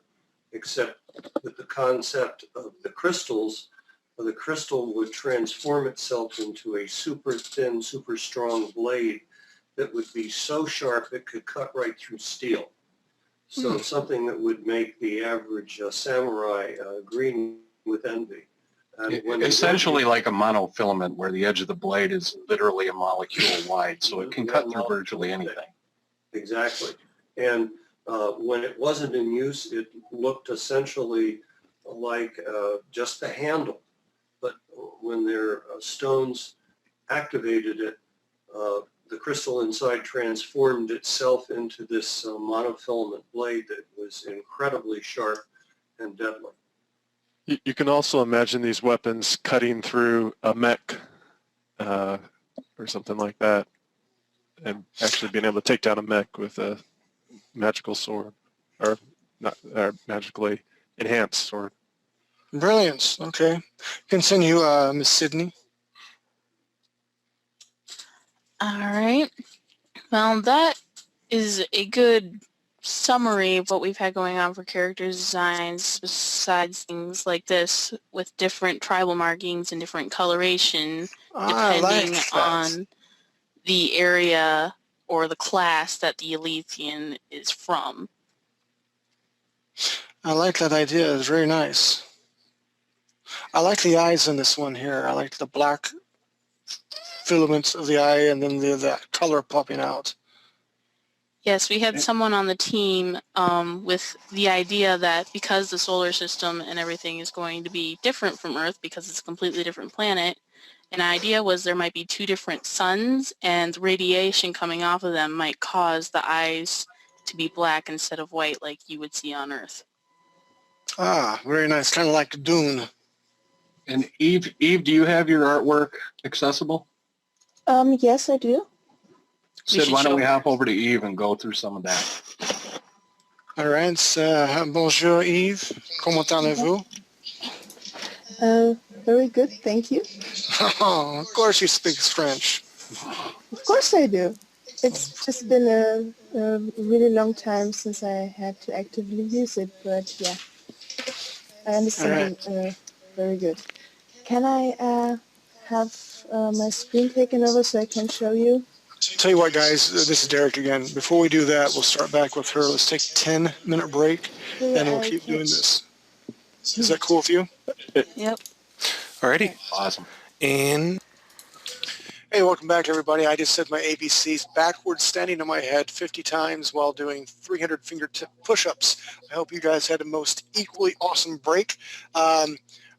except with the concept of the crystals. The crystal would transform itself into a super thin, super strong blade that would be so sharp it could cut right through steel. So something that would make the average samurai green with envy. And Essentially like a monofilament where the edge of the blade is literally a molecule wide, so it can cut through virtually anything. Exactly. And when it wasn't in use, it looked essentially like just the handle. But when their stones activated it, the crystal inside transformed itself into this monofilament blade that was incredibly sharp and deadly. You can also imagine these weapons cutting through a mech or something like that, and actually being able to take down a mech with a magical sword, or not magically enhanced sword. Brilliant. Okay. Continue, Miss Sydney. All right. Well, that is a good summary of what we've had going on for character designs, besides things like this with different tribal markings and different coloration depending on the area or the class that the Elysian is from. I like that idea. It's very nice. I like the eyes in this one here. I like the black filaments of the eye and then the color popping out. Yes, we had someone on the team with the idea that because the solar system and everything is going to be different from Earth because it's a completely different planet, an idea was there might be two different suns and radiation coming off of them might cause the eyes to be black instead of white like you would see on Earth. Ah, very nice. Kind of like Dune. And Eve, do you have your artwork accessible? Yes, I do. Sid, why don't we hop over to Eve and go through some of that? All right. Bonjour, Yves. Comment allez-vous? Very good, thank you. Oh, of course you speak French. Of course I do. It's just been a really long time since I had to actively use it, but yeah, I understand it very good. Can I have my screen taken over so I can show you? Tell you what, guys, this is Derek again. Before we do that, we'll start back with her. Let's take a 10-minute break, and we'll keep doing this. Is that cool with you? Yep. Alrighty. Awesome. And And Hey, welcome back everybody. I just said my ABCs backwards, standing on my head 50 times while doing 300 fingertip push-ups. I hope you guys had a most equally awesome break. All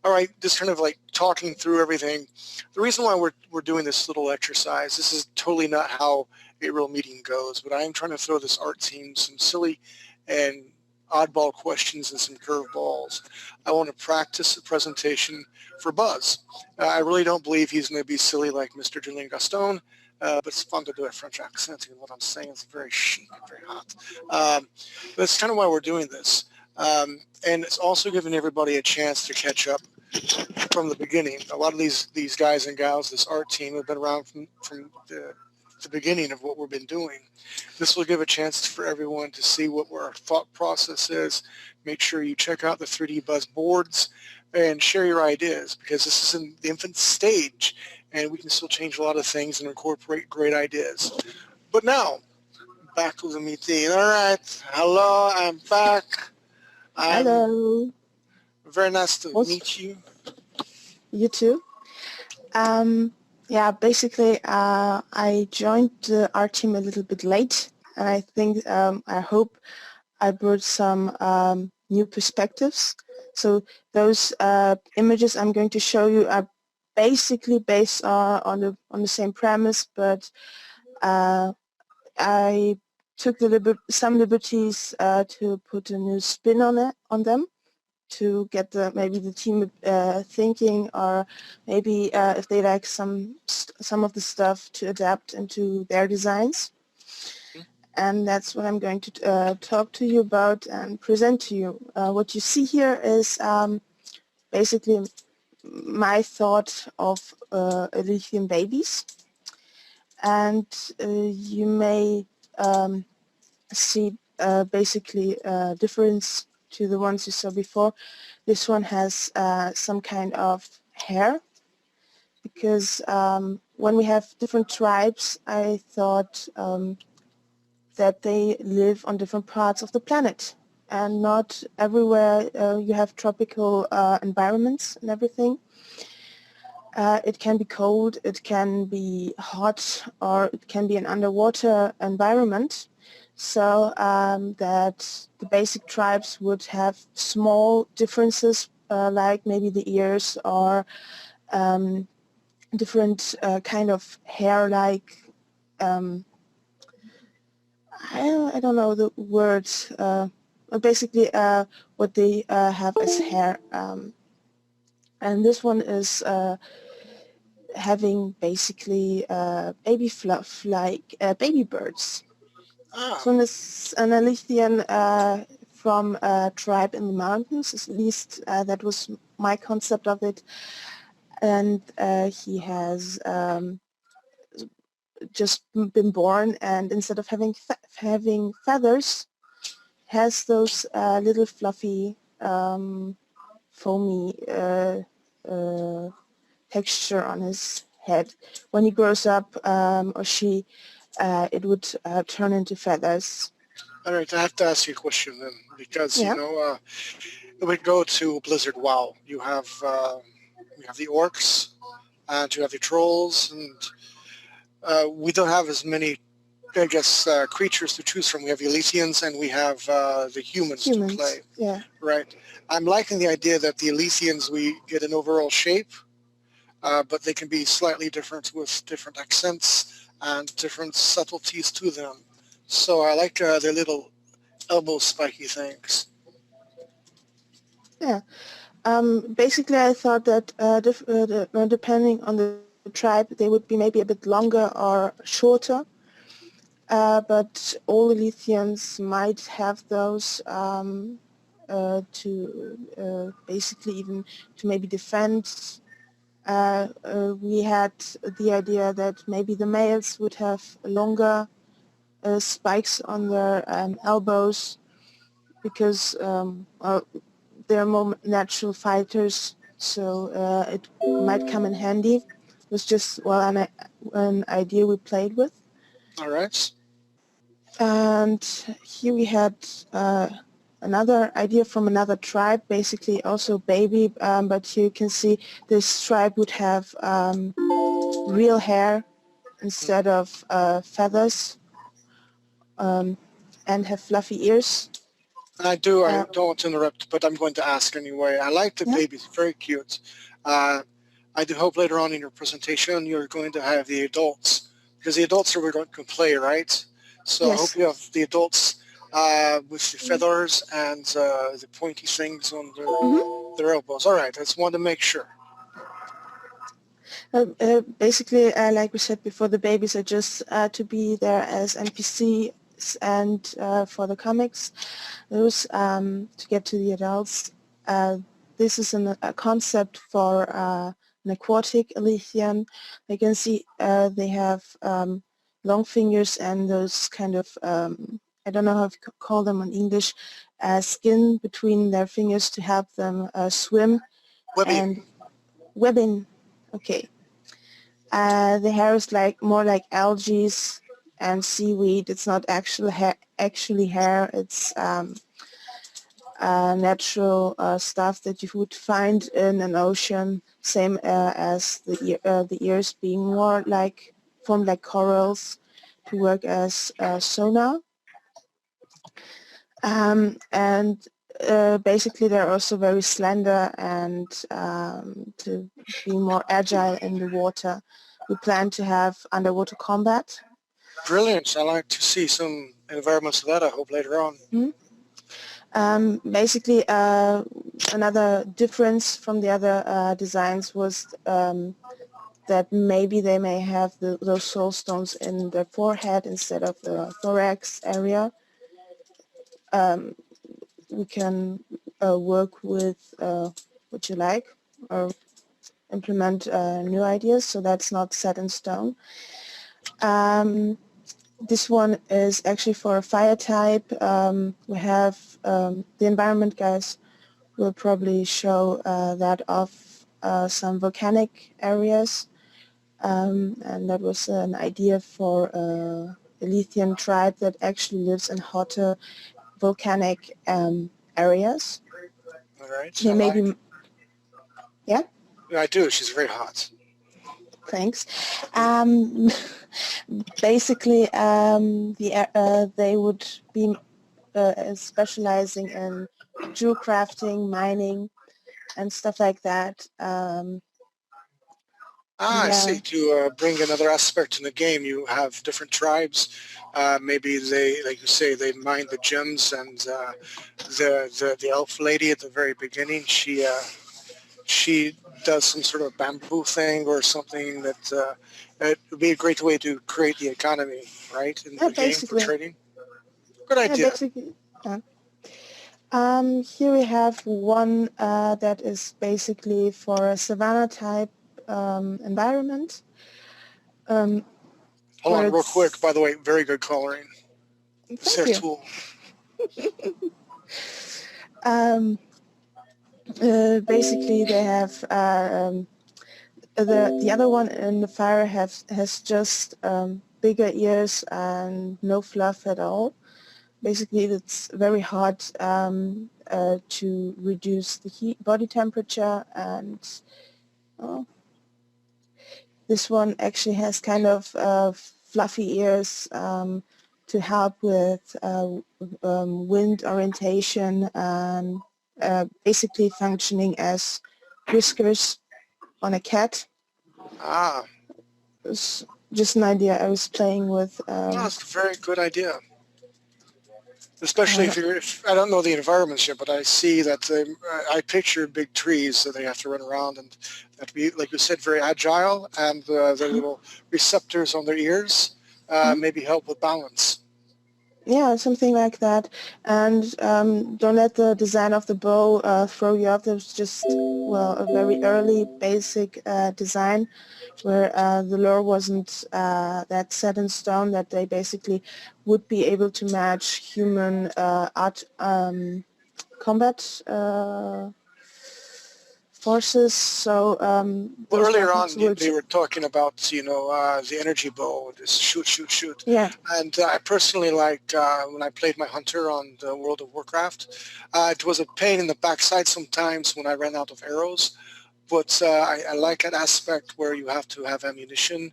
right, just kind of like talking through everything. The reason why we're doing this little exercise, this is totally not how a real meeting goes, but I am trying to throw this art team some silly and oddball questions and some curveballs. I want to practice a presentation for Buzz. I really don't believe he's going to be silly like Mr. Julien Gaston, but it's fun to do a French accent, and what I'm saying is very chic and very hot. That's kind of why we're doing this. And it's also giving everybody a chance to catch up from the beginning. A lot of these guys and gals, this art team, have been around from the beginning of what we've been doing. This will give a chance for everyone to see what our thought process is. Make sure you check out the 3D Buzz boards and share your ideas, because this is in the infant stage and we can still change a lot of things and incorporate great ideas. But now, back to the meeting. All right, hello, I'm back. Hello. Very nice to meet you. You too. Yeah, basically, I joined the art team a little bit late, and I think I hope I brought some new perspectives. So those images I'm going to show you are basically based on the same premise, but I took some liberties to put a new spin on them, to get maybe the team thinking, or maybe if they like some of the stuff to adapt into their designs. And that's what I'm going to talk to you about and present to you. What you see here is basically my thought of lithium babies, and you may see basically a difference to the ones you saw before. This one has some kind of hair, because when we have different tribes, I thought that they live on different parts of the planet, and not everywhere you have tropical environments and everything. It can be cold, it can be hot, or it can be an underwater environment. So that the basic tribes would have small differences, like maybe the ears, or different kind of hair, like I don't know the words, basically what they have as hair. And this one is having basically baby fluff, like baby birds. So this an Aleuthian from a tribe in the mountains, at least that was my concept of it. And he has just been born, and instead of having feathers, has those little fluffy, foamy texture on his head. When he grows up, or she, it would turn into feathers. All right, I have to ask you a question then, because you know, if we go to Blizzard WoW, you have the orcs, and you have the trolls, and we don't have as many, I guess, creatures to choose from. We have the Elysians, and we have the humans to play. Yeah. Right. I'm liking the idea that the Elysians, we get an overall shape, but they can be slightly different with different accents and different subtleties to them. So I like their little elbow spiky things. Yeah. Basically, I thought that depending on the tribe, they would be maybe a bit longer or shorter. But all Elysians might have those to basically even to maybe defend. We had the idea that maybe the males would have longer spikes on their elbows, because they're more natural fighters, so it might come in handy. It was just, well, an idea we played with. All right. And here we had another idea from another tribe, basically also baby, but here you can see this tribe would have real hair, instead of feathers, and have fluffy ears. I don't want to interrupt, but I'm going to ask anyway. I like the Yeah. babies, very cute. I do hope later on in your presentation you're going to have the adults, because the adults are going to play, right? So I hope Yes. you have the adults with the feathers and the pointy things on their elbows. All right, I just wanted to make sure. Basically, like we said before, the babies are just to be there as NPCs, and for the comics, those to get to the adults. This is a concept for an aquatic Elysian. You can see they have long fingers and those kind of, I don't know how to call them in English, skin between their fingers to help them swim. Webbing. And webbing, okay. The hair is more like algae and seaweed. It's not actually hair. It's natural stuff that you would find in an ocean. Same as the ears being more formed like corals to work as sonar. And basically they're also very slender and to be more agile in the water. We plan to have underwater combat. Brilliant. I like to see some environments of that, I hope, later on. Basically, another difference from the other designs was that maybe they may have those soul stones in their forehead instead of the thorax area. We can work with what you like or implement new ideas, so that's not set in stone. This one is actually for a fire type. We have the environment guys will probably show that of some volcanic areas, and that was an idea for a Lithian tribe that actually lives in hotter volcanic areas. All right. They maybe, yeah? Yeah, I do. She's very hot. Thanks. Basically, they would be specializing in jewel crafting, mining, and stuff like that. I see. To bring another aspect in the game, you have different tribes. Maybe they, like you say, they mine the gems, and the elf lady at the very beginning, she does some sort of bamboo thing or something that it would be a great way to create the economy, right, in the game for trading. Good idea. Yeah, basically. Here we have one that is basically for a savanna type environment. Hold on real quick, by the way, very good coloring. Thank you. Tool. Basically, they have the other one in the fire has just bigger ears and no fluff at all. Basically, it's very hot to reduce the body temperature, and this one actually has kind of fluffy ears to help with wind orientation and basically functioning as whiskers on a cat. It's just an idea I was playing with. That's a very good idea. Especially if I don't know the environments yet, but I see that I picture big trees that they have to run around, and that be, like you said, very agile, and the little receptors on their ears maybe help with balance. Yeah, something like that. And don't let the design of the bow throw you off. It was just, well, a very early basic design where the lore wasn't that set in stone, that they basically would be able to match human art combat forces. So well, earlier on they were talking about the energy bow, this shoot. Yeah. And I personally liked when I played my hunter on the World of Warcraft. It was a pain in the backside sometimes when I ran out of arrows. But I like that aspect where you have to have ammunition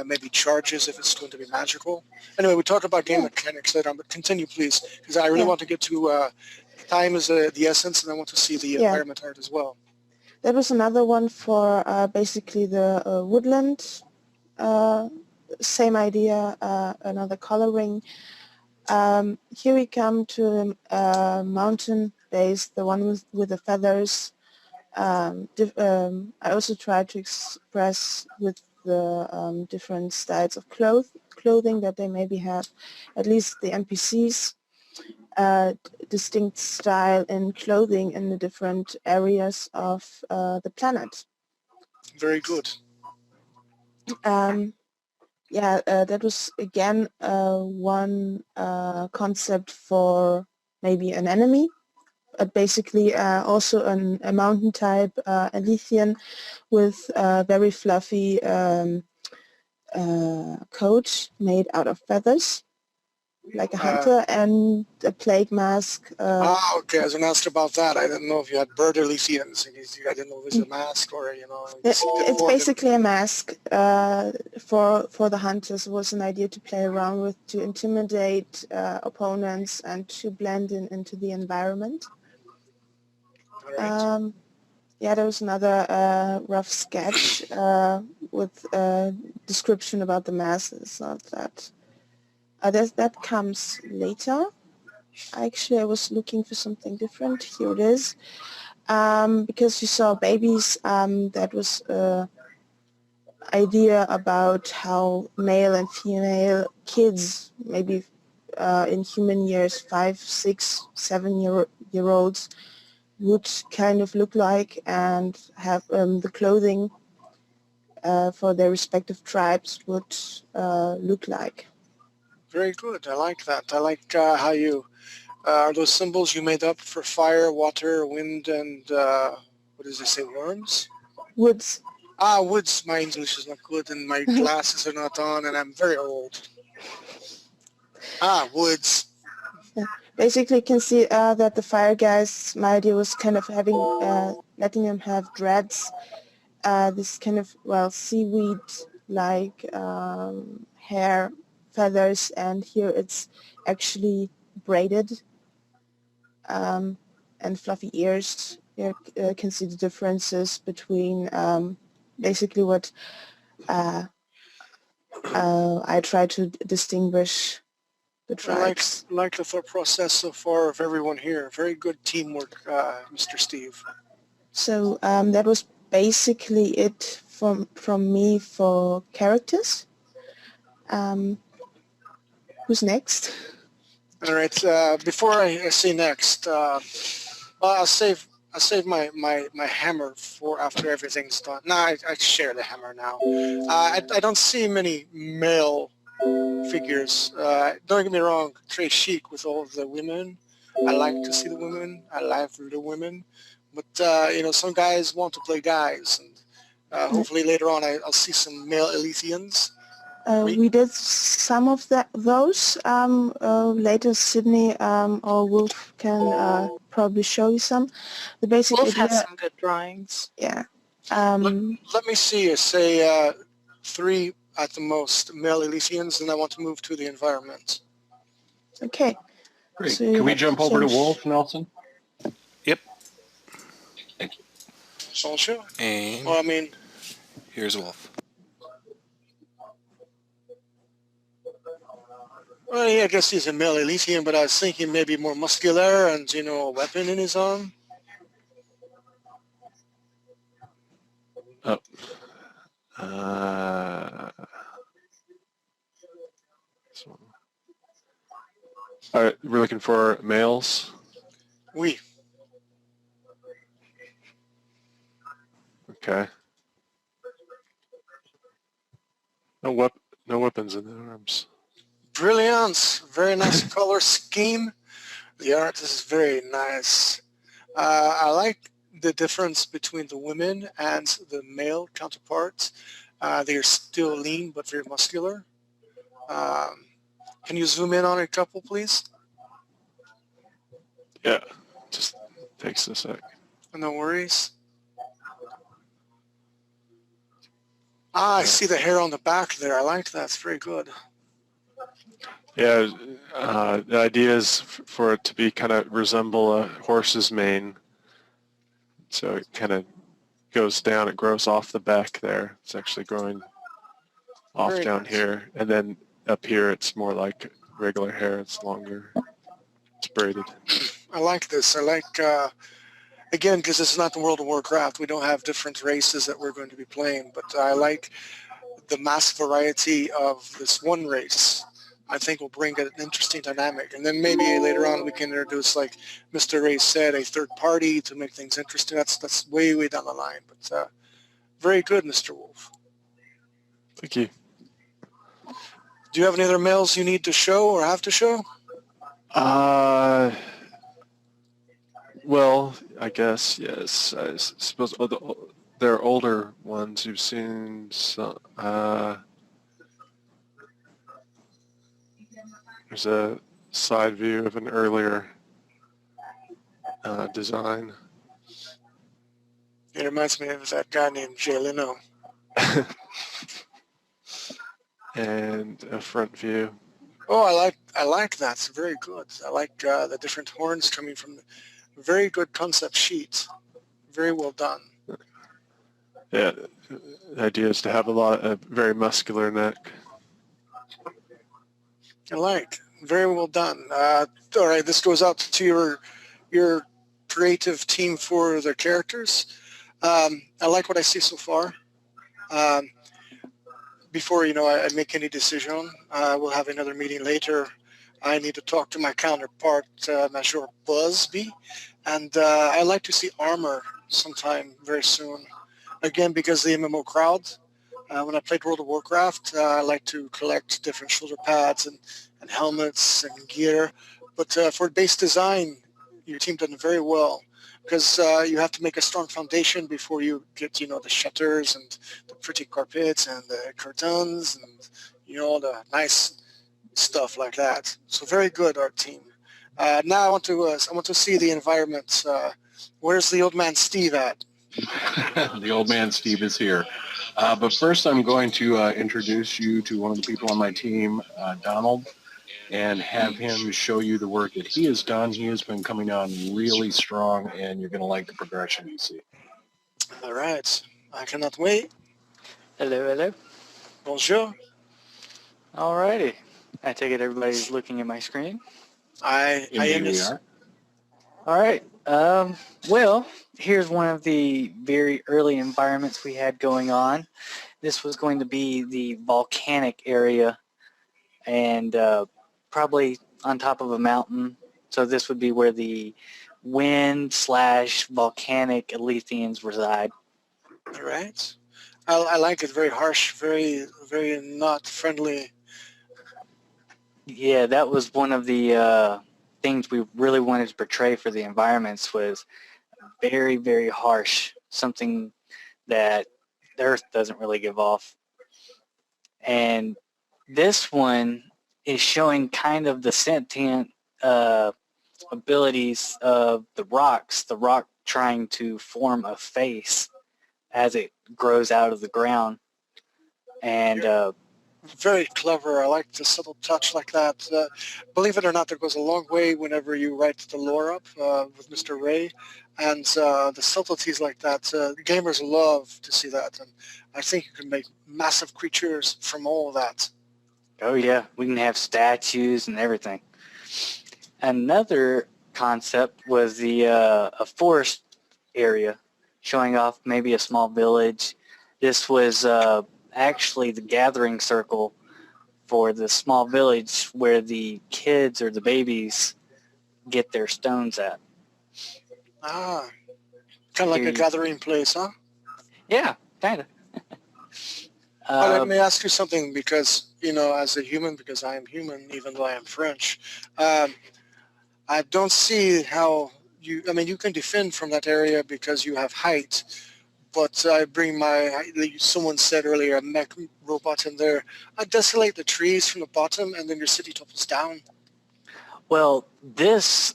maybe charges if it's going to be magical. Anyway, we talk about game mechanics later on, but continue, please, because I really want to get to time is the essence, and I want to see the environment art as well. That was another one for basically the woodland. Same idea, another coloring. Here we come to mountain base, the one with the feathers. I also tried to express with the different styles of clothing that they maybe have, at least the NPCs, distinct style in clothing in the different areas of the planet. Very good. That was again one concept for maybe an enemy. Basically also a mountain type Elysian with a very fluffy coat made out of feathers, like a hunter, and a plague mask. Okay, I was going to ask about that. I didn't know if you had bird Elysians. I didn't know if it was a mask or, It's basically a mask for the hunters. It was an idea to play around with, to intimidate opponents and to blend into the environment. Right. There was another rough sketch with a description about the mask. It's not that. That comes later. Actually, I was looking for something different. Here it is. Because you saw babies, that was idea about how male and female kids, maybe in human years, 5, 6, 7-year-olds, would kind of look like and have the clothing for their respective tribes would look like. Very good. I like that. I like how you are those symbols you made up for fire, water, wind, and what does it say? Worms? Woods. Woods. My English is not good, and my glasses are not on, and I'm very old. Woods. Yeah. Basically, you can see that the fire guys, my idea was kind of having, letting them have dreads, this kind of, seaweed-like hair, feathers, and here it's actually braided, and fluffy ears. You can see the differences between basically what I try to distinguish the tribes. I like the thought process so far of everyone here. Very good teamwork, Mr. Steve. So that was basically it from me for characters. Who's next? All right. Before I say next, I'll save my hammer for after everything's done. No, I share the hammer now. I don't see many male figures. Don't get me wrong, Trey chic with all of the women. I like to see the women. I like the women. But, some guys want to play guys. And hopefully later on I'll see some male Elysians. We did some of those. Later Sydney or Wolf can probably show you some. The basic Wolf idea, has some good drawings. Yeah. Let me see, say 3 at the most male Elysians, and I want to move to the environment. Okay. Great. So Can we jump over to Wolf, Nelson? Yep. Thank you. Also? And Well, I mean, here's Wolf. well, yeah, I guess he's a male Elysian, but I was thinking maybe more muscular and, a weapon in his arm. Oh. All right, we're looking for males. Oui. Okay. No weapons in the arms. Brilliant. Very nice color scheme. The art is very nice. I like the difference between the women and the male counterparts. They are still lean but very muscular. Can you zoom in on a couple, please? Yeah, just takes a sec. No worries. Ah, I see the hair on the back there. I like that. It's very good. Yeah, the idea is for it to be kind of resemble a horse's mane. So it kind of goes down, it grows off the back there. It's actually growing off Very down nice. here. And then up here it's more like regular hair. It's longer. It's braided. I like this. I like, again, because it's not the World of Warcraft. We don't have different races that we're going to be playing, but I like the mass variety of this one race. I think will bring an interesting dynamic. And then maybe later on we can introduce, like Mr. Ray said, a third party to make things interesting. That's way, way down the line. But very good, Mr. Wolf. Thank you. Do you have any other mails you need to show or have to show? Well, I guess, yes. I suppose they're older ones. You've seen some, there's a side view of an earlier design. It reminds me of that guy named Jay Leno. And a front view. Oh, I like that. It's very good. I like the different horns coming from the very good concept sheet. Very well done. Yeah, the idea is to have a very muscular neck. I like. Very well done. All right, this goes out to your creative team for the characters. I like what I see so far. Before I make any decision, we'll have another meeting later. I need to talk to my counterpart, Major Busby, and I'd like to see armor sometime very soon. Again, because the MMO crowd. When I played World of Warcraft, I like to collect different shoulder pads and helmets and gear. But for base design, your team done very well because you have to make a strong foundation before you get, the shutters and the pretty carpets and the curtains and, the nice stuff like that. So very good, art team. Now I want to see the environment. Where's the old man Steve at? The old man Steve is here. But first I'm going to introduce you to one of the people on my team, Donald, and have him show you the work that he has done. He has been coming on really strong, and you're going to like the progression you see. All right. I cannot wait. Hello, hello. Bonjour. Alrighty. I take it everybody's looking at my screen. I am. We are. All right. Well, here's one of the very early environments we had going on. This was going to be the volcanic area and probably on top of a mountain. So this would be where the wind/volcanic Alethians reside. All right. I like it. Very harsh, very, very not friendly. Yeah, that was one of the things we really wanted to portray for the environments was very, very harsh, something that the Earth doesn't really give off. And this one is showing kind of the sentient abilities of the rock trying to form a face as it grows out of the ground. And very clever. I like the subtle touch like that. Believe it or not, that goes a long way whenever you write the lore up with Mr. Ray. And the subtleties like that, gamers love to see that. And I think you can make massive creatures from all of that. Oh yeah, we can have statues and everything. Another concept was the a forest area, showing off maybe a small village. This was actually the gathering circle for the small village where the kids or the babies get their stones at. Ah, kind of like a gathering place, huh? Yeah, kind of. Let me ask you something because, as a human, because I am human, even though I am French, I don't see how you can defend from that area because you have height, but I bring someone said earlier, a mech robot in there. I desolate the trees from the bottom and then your city topples down. Well, this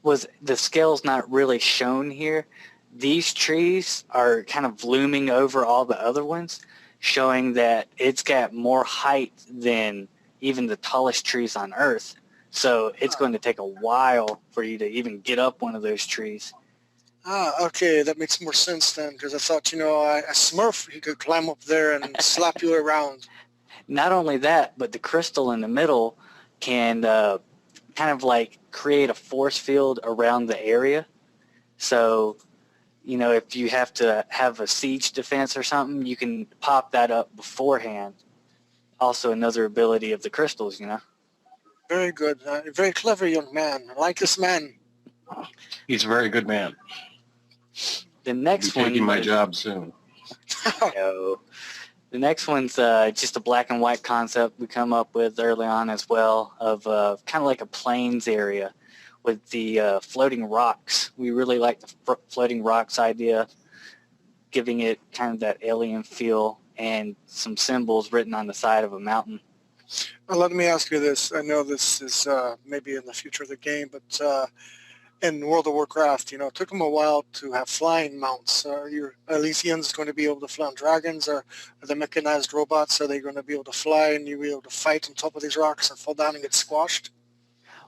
was, the scale's not really shown here. These trees are kind of looming over all the other ones. showing that it's got more height than even the tallest trees on Earth. So it's going to take a while for you to even get up one of those trees. Okay, that makes more sense then, because I thought, a Smurf, he could climb up there and slap you around. Not only that, but the crystal in the middle can kind of like create a force field around the area. So, if you have to have a siege defense or something, you can pop that up beforehand. Also another ability of the crystals, Very good. Very clever young man. I like this man. He's a very good man. The next He'll be one... taking my job soon. No. The next one's just a black and white concept we come up with early on as well of kind of like a plains area with the floating rocks. We really like the floating rocks idea, giving it kind of that alien feel and some symbols written on the side of a mountain. Well, let me ask you this. I know this is maybe in the future of the game, but in World of Warcraft, it took them a while to have flying mounts. Are your Elysians going to be able to fly on dragons, or are the mechanized robots, are they going to be able to fly and you'll be able to fight on top of these rocks and fall down and get squashed?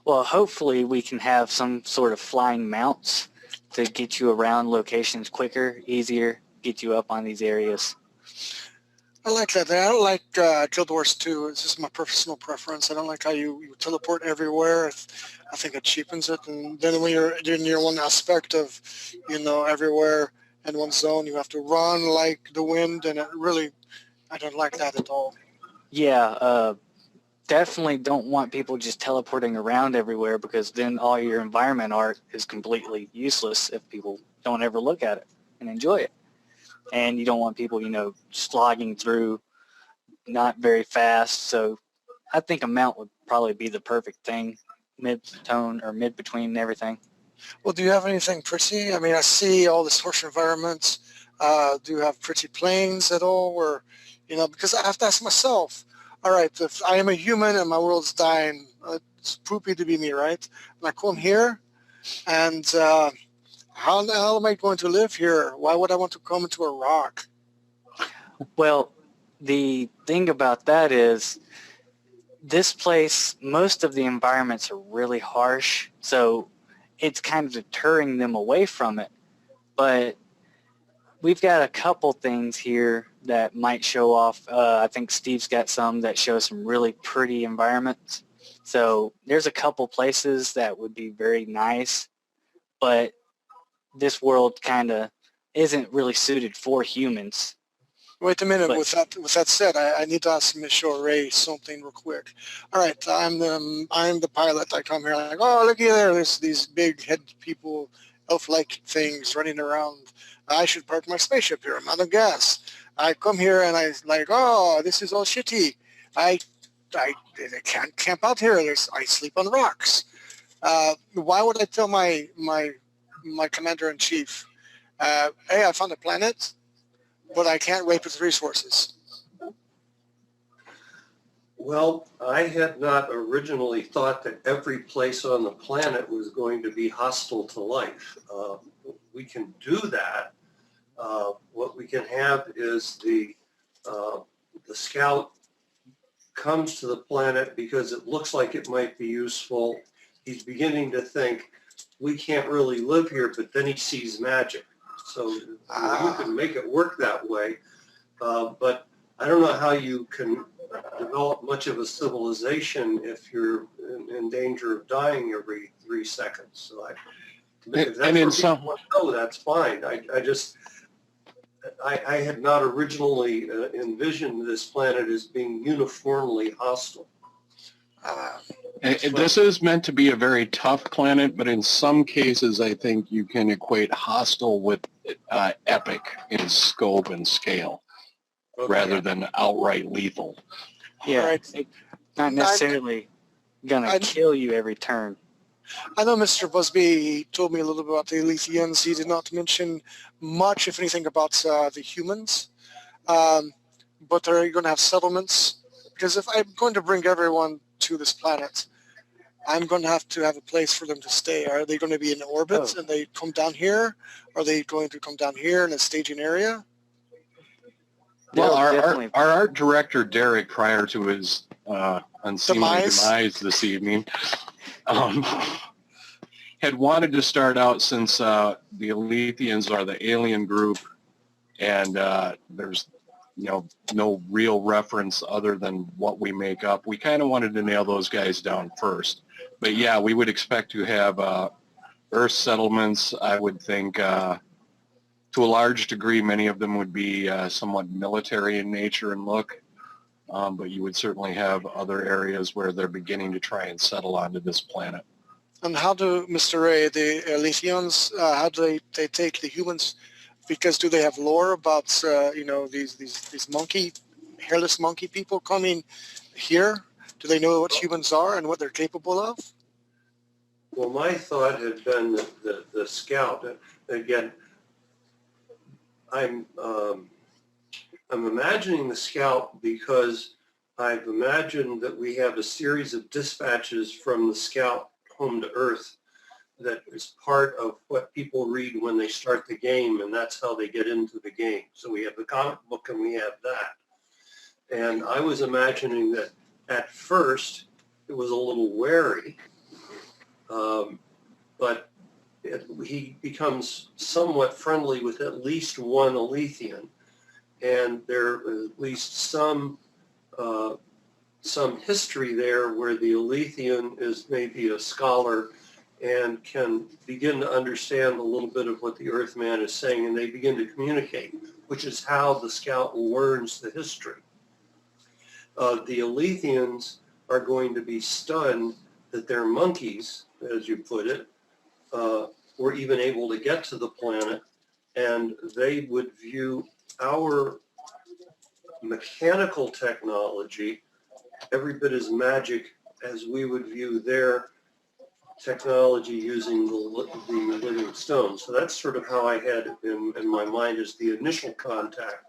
Well, hopefully we can have some sort of flying mounts to get you around locations quicker, easier, get you up on these areas. I like that. I don't like Guild Wars 2. It's just my personal preference. I don't like how you teleport everywhere. I think it cheapens it. And then when you're in your one aspect of, everywhere in one zone, you have to run like the wind, and I don't like that at all. Yeah, definitely don't want people just teleporting around everywhere, because then all your environment art is completely useless if people don't ever look at it and enjoy it. And you don't want people, slogging through not very fast. So I think a mount would probably be the perfect thing, mid-tone or mid-between everything. Well, do you have anything pretty? I mean, I see all this harsh environments. Do you have pretty plains at all? Or, because I have to ask myself, all right, if I am a human and my world's dying, it's poopy to be me, right? And I come here and how the hell am I going to live here? Why would I want to come into a rock? Well, the thing about that is this place, most of the environments are really harsh, so it's kind of deterring them away from it. But we've got a couple things here that might show off. I think Steve's got some that show some really pretty environments. So there's a couple places that would be very nice, but this world kind of isn't really suited for humans. Wait a minute. But, with that said, I need to ask Michelle Ray something real quick. All right, I'm the pilot. I come here like, oh, looky there. There's these big head people, elf-like things running around. I should park my spaceship here. I'm out of gas. I come here and I like, oh, this is all shitty. I can't camp out here. I sleep on rocks. Why would I tell my commander-in-chief, hey, I found a planet, but I can't rape its resources? Well, I had not originally thought that every place on the planet was going to be hostile to life. We can do that. What we can have is the scout comes to the planet because it looks like it might be useful. He's beginning to think, we can't really live here, but then he sees magic. So you can make it work that way, but I don't know how you can develop much of a civilization if you're in danger of dying every 3 seconds. So if that's that's fine. I had not originally envisioned this planet as being uniformly hostile. This is meant to be a very tough planet, but in some cases I think you can equate hostile with epic in scope and scale, rather than outright lethal. Yeah, Right. it's not necessarily going to kill you every turn. I know Mr. Busby told me a little bit about the Elysians. He did not mention much, if anything, about the humans. But are you going to have settlements? Because if I'm going to bring everyone to this planet, I'm going to have a place for them to stay. Are they going to be in orbit and they come down here? Are they going to come down here in a staging area? Well, They'll our definitely- art director, Derek, prior to his unseemly demise this evening, had wanted to start out since the Alethians are the alien group, and there's no real reference other than what we make up. We kind of wanted to nail those guys down first. But yeah, we would expect to have Earth settlements. I would think to a large degree, many of them would be somewhat military in nature and look. But you would certainly have other areas where they're beginning to try and settle onto this planet. And how do, Mr. Ray, the Elysians, how do they take the humans? Because do they have lore about, these hairless monkey people coming here? Do they know what humans are and what they're capable of? Well, my thought had been that the scout, again, I'm imagining the scout because I've imagined that we have a series of dispatches from the scout home to Earth that is part of what people read when they start the game, and that's how they get into the game. So we have the comic book and we have that. And I was imagining that at first it was a little wary, but he becomes somewhat friendly with at least one Alethian, and there is at least some history there where the Alethian is maybe a scholar and can begin to understand a little bit of what the Earthman is saying, and they begin to communicate, which is how the scout learns the history. The Alethians are going to be stunned that their monkeys, as you put it, were even able to get to the planet, and they would view our mechanical technology every bit as magic as we would view their technology using the living stone. So that's sort of how I had it in my mind as the initial contact.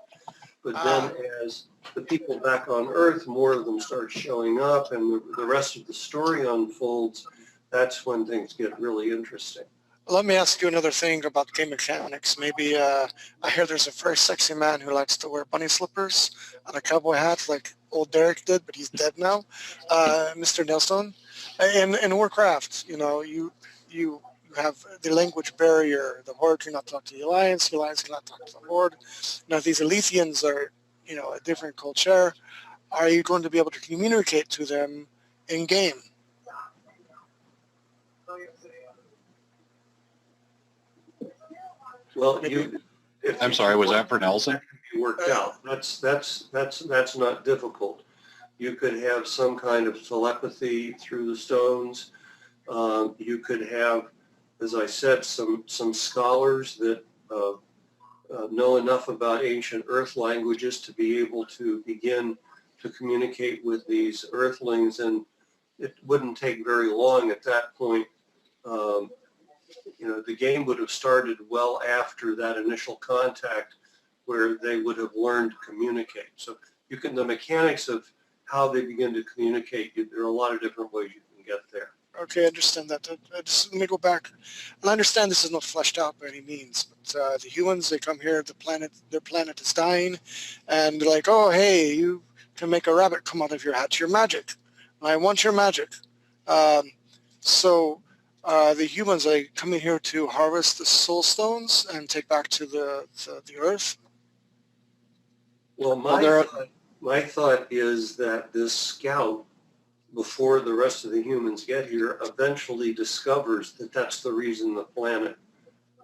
But then as the people back on Earth, more of them start showing up and the rest of the story unfolds, that's when things get really interesting. Let me ask you another thing about game mechanics. Maybe I hear there's a very sexy man who likes to wear bunny slippers and a cowboy hat like old Derek did, but he's dead now. Mr. Nelson, in Warcraft, you have the language barrier. The Horde cannot talk to the Alliance cannot talk to the Horde. Now these Alethians are, a different culture. Are you going to be able to communicate to them in game? Well, I'm sorry, was that for Nelson? Worked out. That's not difficult. You could have some kind of telepathy through the stones. You could have, as I said, some scholars that know enough about ancient Earth languages to be able to begin to communicate with these Earthlings, and it wouldn't take very long at that point. The game would have started well after that initial contact where they would have learned to communicate. So the mechanics of how they begin to communicate, there are a lot of different ways you can get there. Okay, I understand that. Let me go back. And I understand this is not fleshed out by any means, but the humans, they come here, their planet is dying, and they're like, oh, hey, you can make a rabbit come out of your hat. Your magic. I want your magic. So the humans, are coming here to harvest the soul stones and take back to the Earth? Well, my thought is that this scout, before the rest of the humans get here, eventually discovers that that's the reason the planet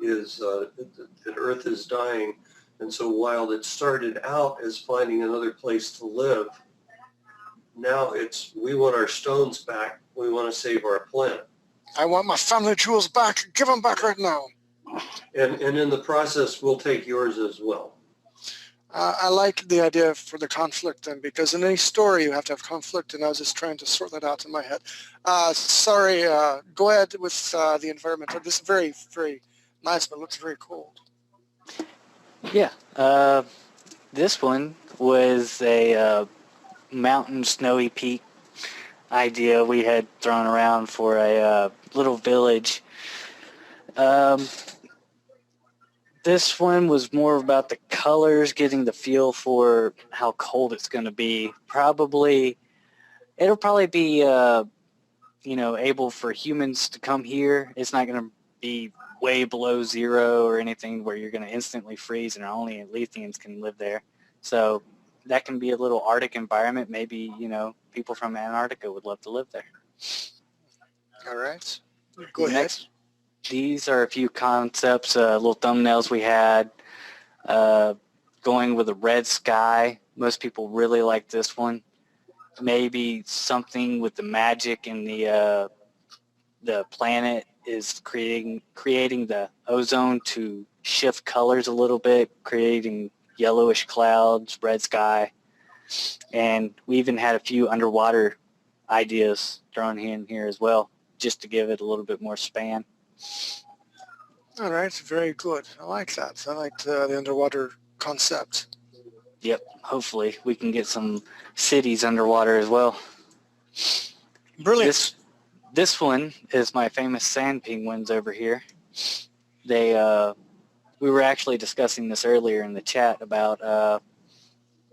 is, that Earth is dying. And so while it started out as finding another place to live, now we want our stones back. We want to save our planet. I want my family jewels back. Give them back right now. And in the process, we'll take yours as well. I like the idea for the conflict then, because in any story you have to have conflict, and I was just trying to sort that out in my head. Sorry, go ahead with the environment. This is very, very nice, but looks very cold. Yeah, this one was a mountain snowy peak idea we had thrown around for a little village. This one was more about the colors, getting the feel for how cold it's going to be. It'll probably be, able for humans to come here. It's not going to be way below zero or anything where you're going to instantly freeze and only Letheans can live there. So that can be a little Arctic environment. Maybe, people from Antarctica would love to live there. All right. Go ahead. Next, these are a few concepts, little thumbnails we had. Going with a red sky. Most people really like this one. Maybe something with the magic and the planet is creating the ozone to shift colors a little bit, creating yellowish clouds, red sky. And we even had a few underwater ideas thrown in here as well, just to give it a little bit more span. All right. Very good. I like that. I like the underwater concept. Yep. Hopefully we can get some cities underwater as well. Brilliant. This one is my famous sand penguins over here. We were actually discussing this earlier in the chat about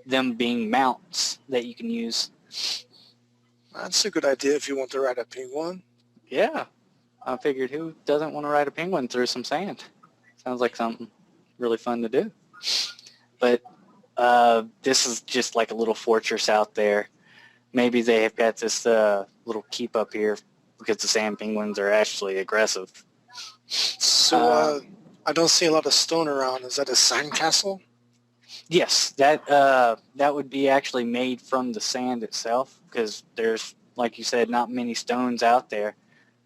them being mounts that you can use. That's a good idea if you want to ride a penguin. Yeah. I figured who doesn't want to ride a penguin through some sand? Sounds like something really fun to do. But this is just like a little fortress out there. Maybe they have got this little keep up here because the sand penguins are actually aggressive. So I don't see a lot of stone around. Is that a sandcastle? Yes, that would be actually made from the sand itself because there's, like you said, not many stones out there,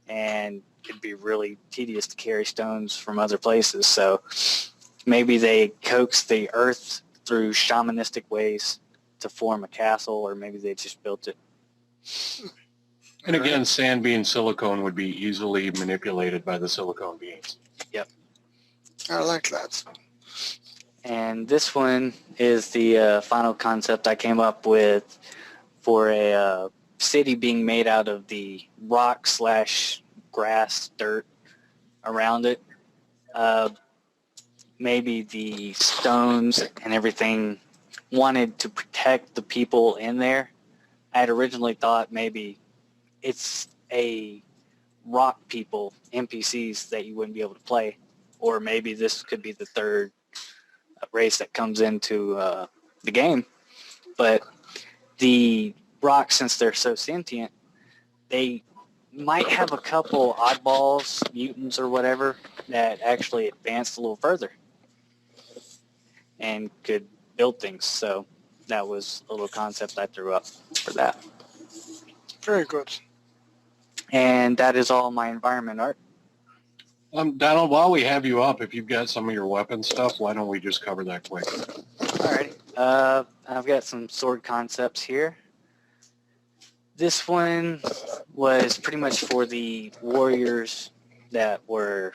and it'd be really tedious to carry stones from other places. So maybe they coax the earth through shamanistic ways to form a castle, or maybe they just built it. And again, sand being silicone would be easily manipulated by the silicone beings. Yep. I like that. And this one is the final concept I came up with for a city being made out of the rock / grass, dirt around it. Maybe the stones and everything wanted to protect the people in there. I had originally thought maybe it's a rock people, NPCs that you wouldn't be able to play, or maybe this could be the third race that comes into the game. But the rocks, since they're so sentient, they might have a couple oddballs, mutants or whatever, that actually advanced a little further and could build things. So that was a little concept I threw up for that. Very good. And that is all my environment art. Donald, while we have you up, if you've got some of your weapon stuff, why don't we just cover that quick? Alrighty. I've got some sword concepts here. This one was pretty much for the warriors that were,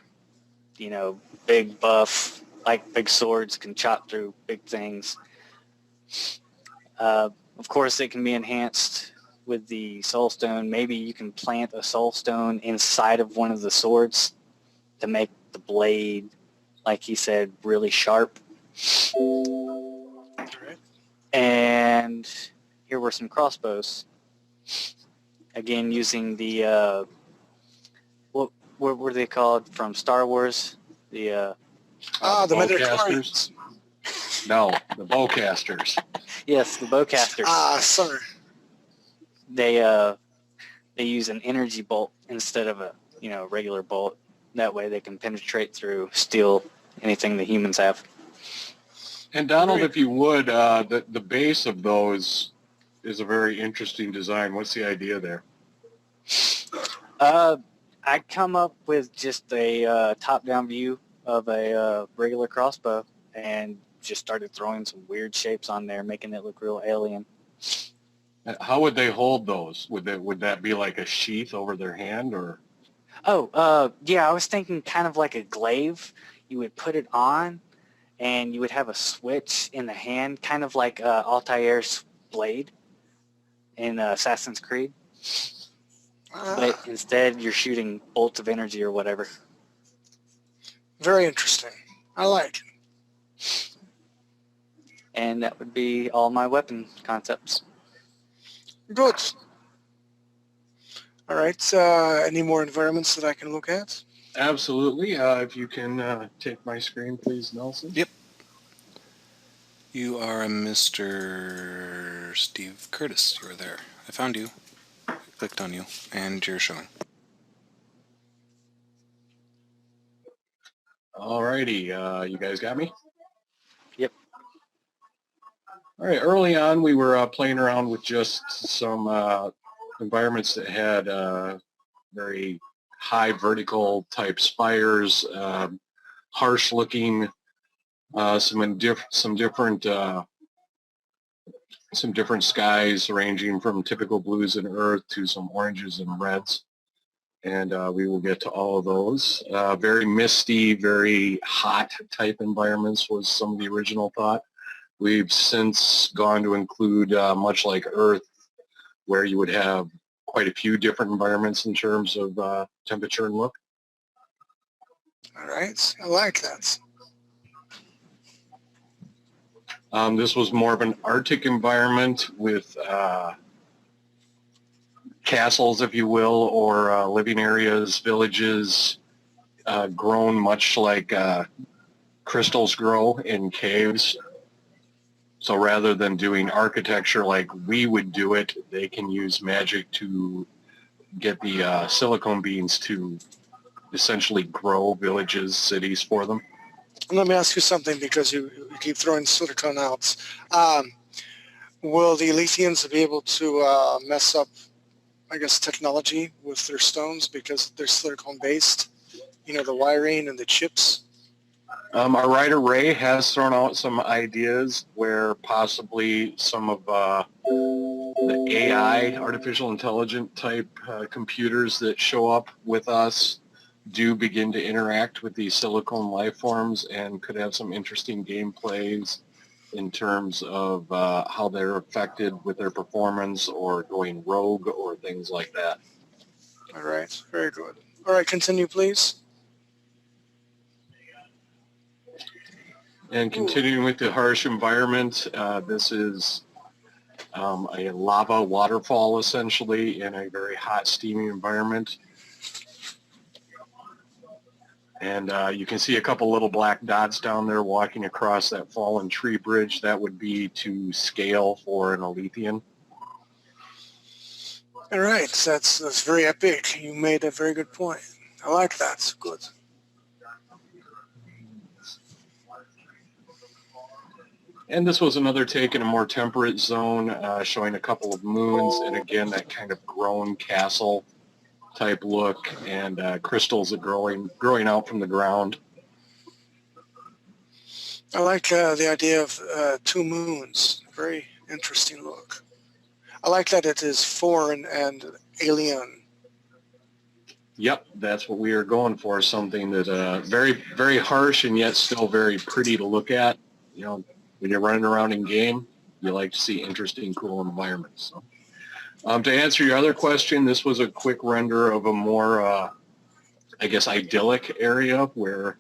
big buff, like big swords, can chop through big things. Of course, it can be enhanced with the soul stone. Maybe you can plant a soul stone inside of one of the swords to make the blade, like he said, really sharp. And here were some crossbows. Again, using the, what were they called from Star Wars? The midichlorians. No, the bowcasters. Yes, the bowcasters. Sorry. They use an energy bolt instead of a regular bolt. That way they can penetrate through, steal anything the humans have. And Donald, if you would, the base of those is a very interesting design. What's the idea there? I come up with just a top-down view of a regular crossbow and just started throwing some weird shapes on there, making it look real alien. How would they hold those? Would that be like a sheath over their hand, or? Oh, yeah, I was thinking kind of like a glaive. You would put it on, and you would have a switch in the hand, kind of like Altair's blade in Assassin's Creed. But instead, you're shooting bolts of energy or whatever. Very interesting. I like. And that would be all my weapon concepts. Good. All right. Any more environments that I can look at? Absolutely. If you can take my screen, please, Nelson. Yep. You are a Mr. Steve Curtis. You're there. I found you. I clicked on you, and you're showing. Alrighty. You guys got me? Yep. All right. Early on, we were playing around with just some environments that had very high vertical type spires, harsh looking, some different skies ranging from typical blues and earth to some oranges and reds. And we will get to all of those. Very misty, very hot type environments was some of the original thought. We've since gone to include, much like Earth, where you would have quite a few different environments in terms of temperature and look. All right. I like that. This was more of an Arctic environment with castles, if you will, or living areas, villages, grown much like crystals grow in caves. So rather than doing architecture like we would do it, they can use magic to get the silicone beans to essentially grow villages, cities for them. Let me ask you something, because you keep throwing silicone out. Will the Letheans be able to mess up, I guess, technology with their stones because they're silicone based? You know, the wiring and the chips. Our writer Ray has thrown out some ideas where possibly some of the AI, artificial intelligent type computers that show up with us do begin to interact with these silicone life forms and could have some interesting gameplays in terms of how they're affected with their performance or going rogue or things like that. All right. Very good. All right. Continue, please. And continuing with the harsh environment, this is a lava waterfall essentially in a very hot, steamy environment. And you can see a couple little black dots down there walking across that fallen tree bridge. That would be to scale for an Alethian. All right. That's very epic. You made a very good point. I like that. Good. And this was another take in a more temperate zone, showing a couple of moons, and again, that kind of grown castle type look, and crystals that growing out from the ground. I like the idea of 2 moons. Very interesting look. I like that it is foreign and alien. Yep, that's what we are going for, something that very, very harsh and yet still very pretty to look at. You know, when you're running around in game, you like to see interesting, cool environments. So, to answer your other question, this was a quick render of a more, I guess, idyllic area where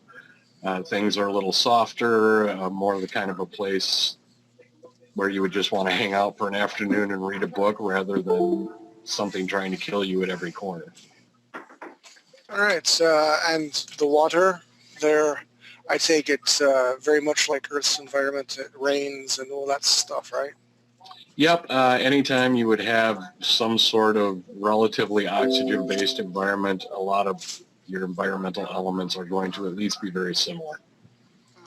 things are a little softer, more of the kind of a place where you would just want to hang out for an afternoon and read a book rather than something trying to kill you at every corner. All right. And the water there, I take it very much like Earth's environment. It rains and all that stuff, right? Yep. Anytime you would have some sort of relatively oxygen-based environment, a lot of your environmental elements are going to at least be very similar.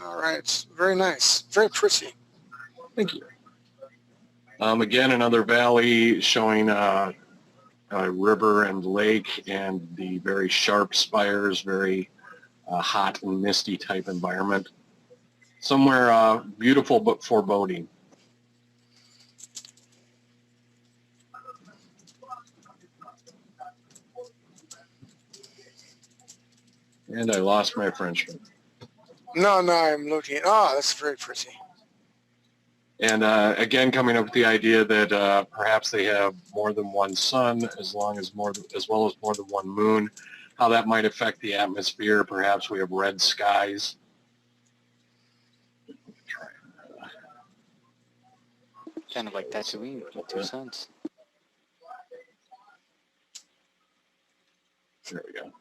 All right. Very nice. Very pretty. Thank you. Again, another valley showing a river and lake and the very sharp spires, very hot and misty type environment. Somewhere beautiful but foreboding. And I lost my Frenchman. No, I'm looking. Oh, that's very pretty. And again, coming up with the idea that perhaps they have more than one sun, as well as more than one moon. How that might affect the atmosphere. Perhaps we have red skies. Kind of like Tatooine with two suns. There we go.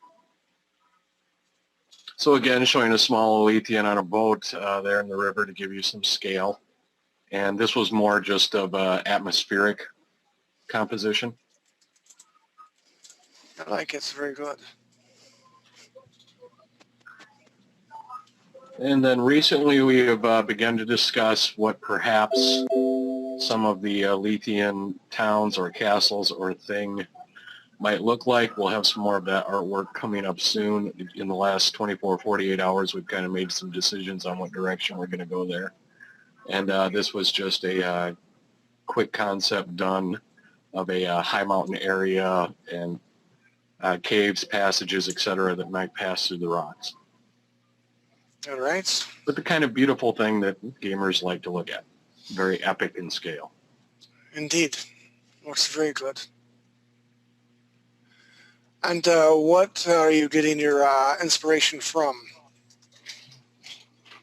So again, showing a small Alethian on a boat there in the river to give you some scale. And this was more just of atmospheric composition. I like it. It's very good. And then recently we have begun to discuss what perhaps some of the Alethian towns or castles or thing might look like. We'll have some more of that artwork coming up soon. In the last 24, 48 hours, we've kind of made some decisions on what direction we're going to go there. And this was just a quick concept done of a high mountain area and caves, passages, etc. that might pass through the rocks. All right. But the kind of beautiful thing that gamers like to look at. Very epic in scale. Indeed. Looks very good. And what are you getting your inspiration from?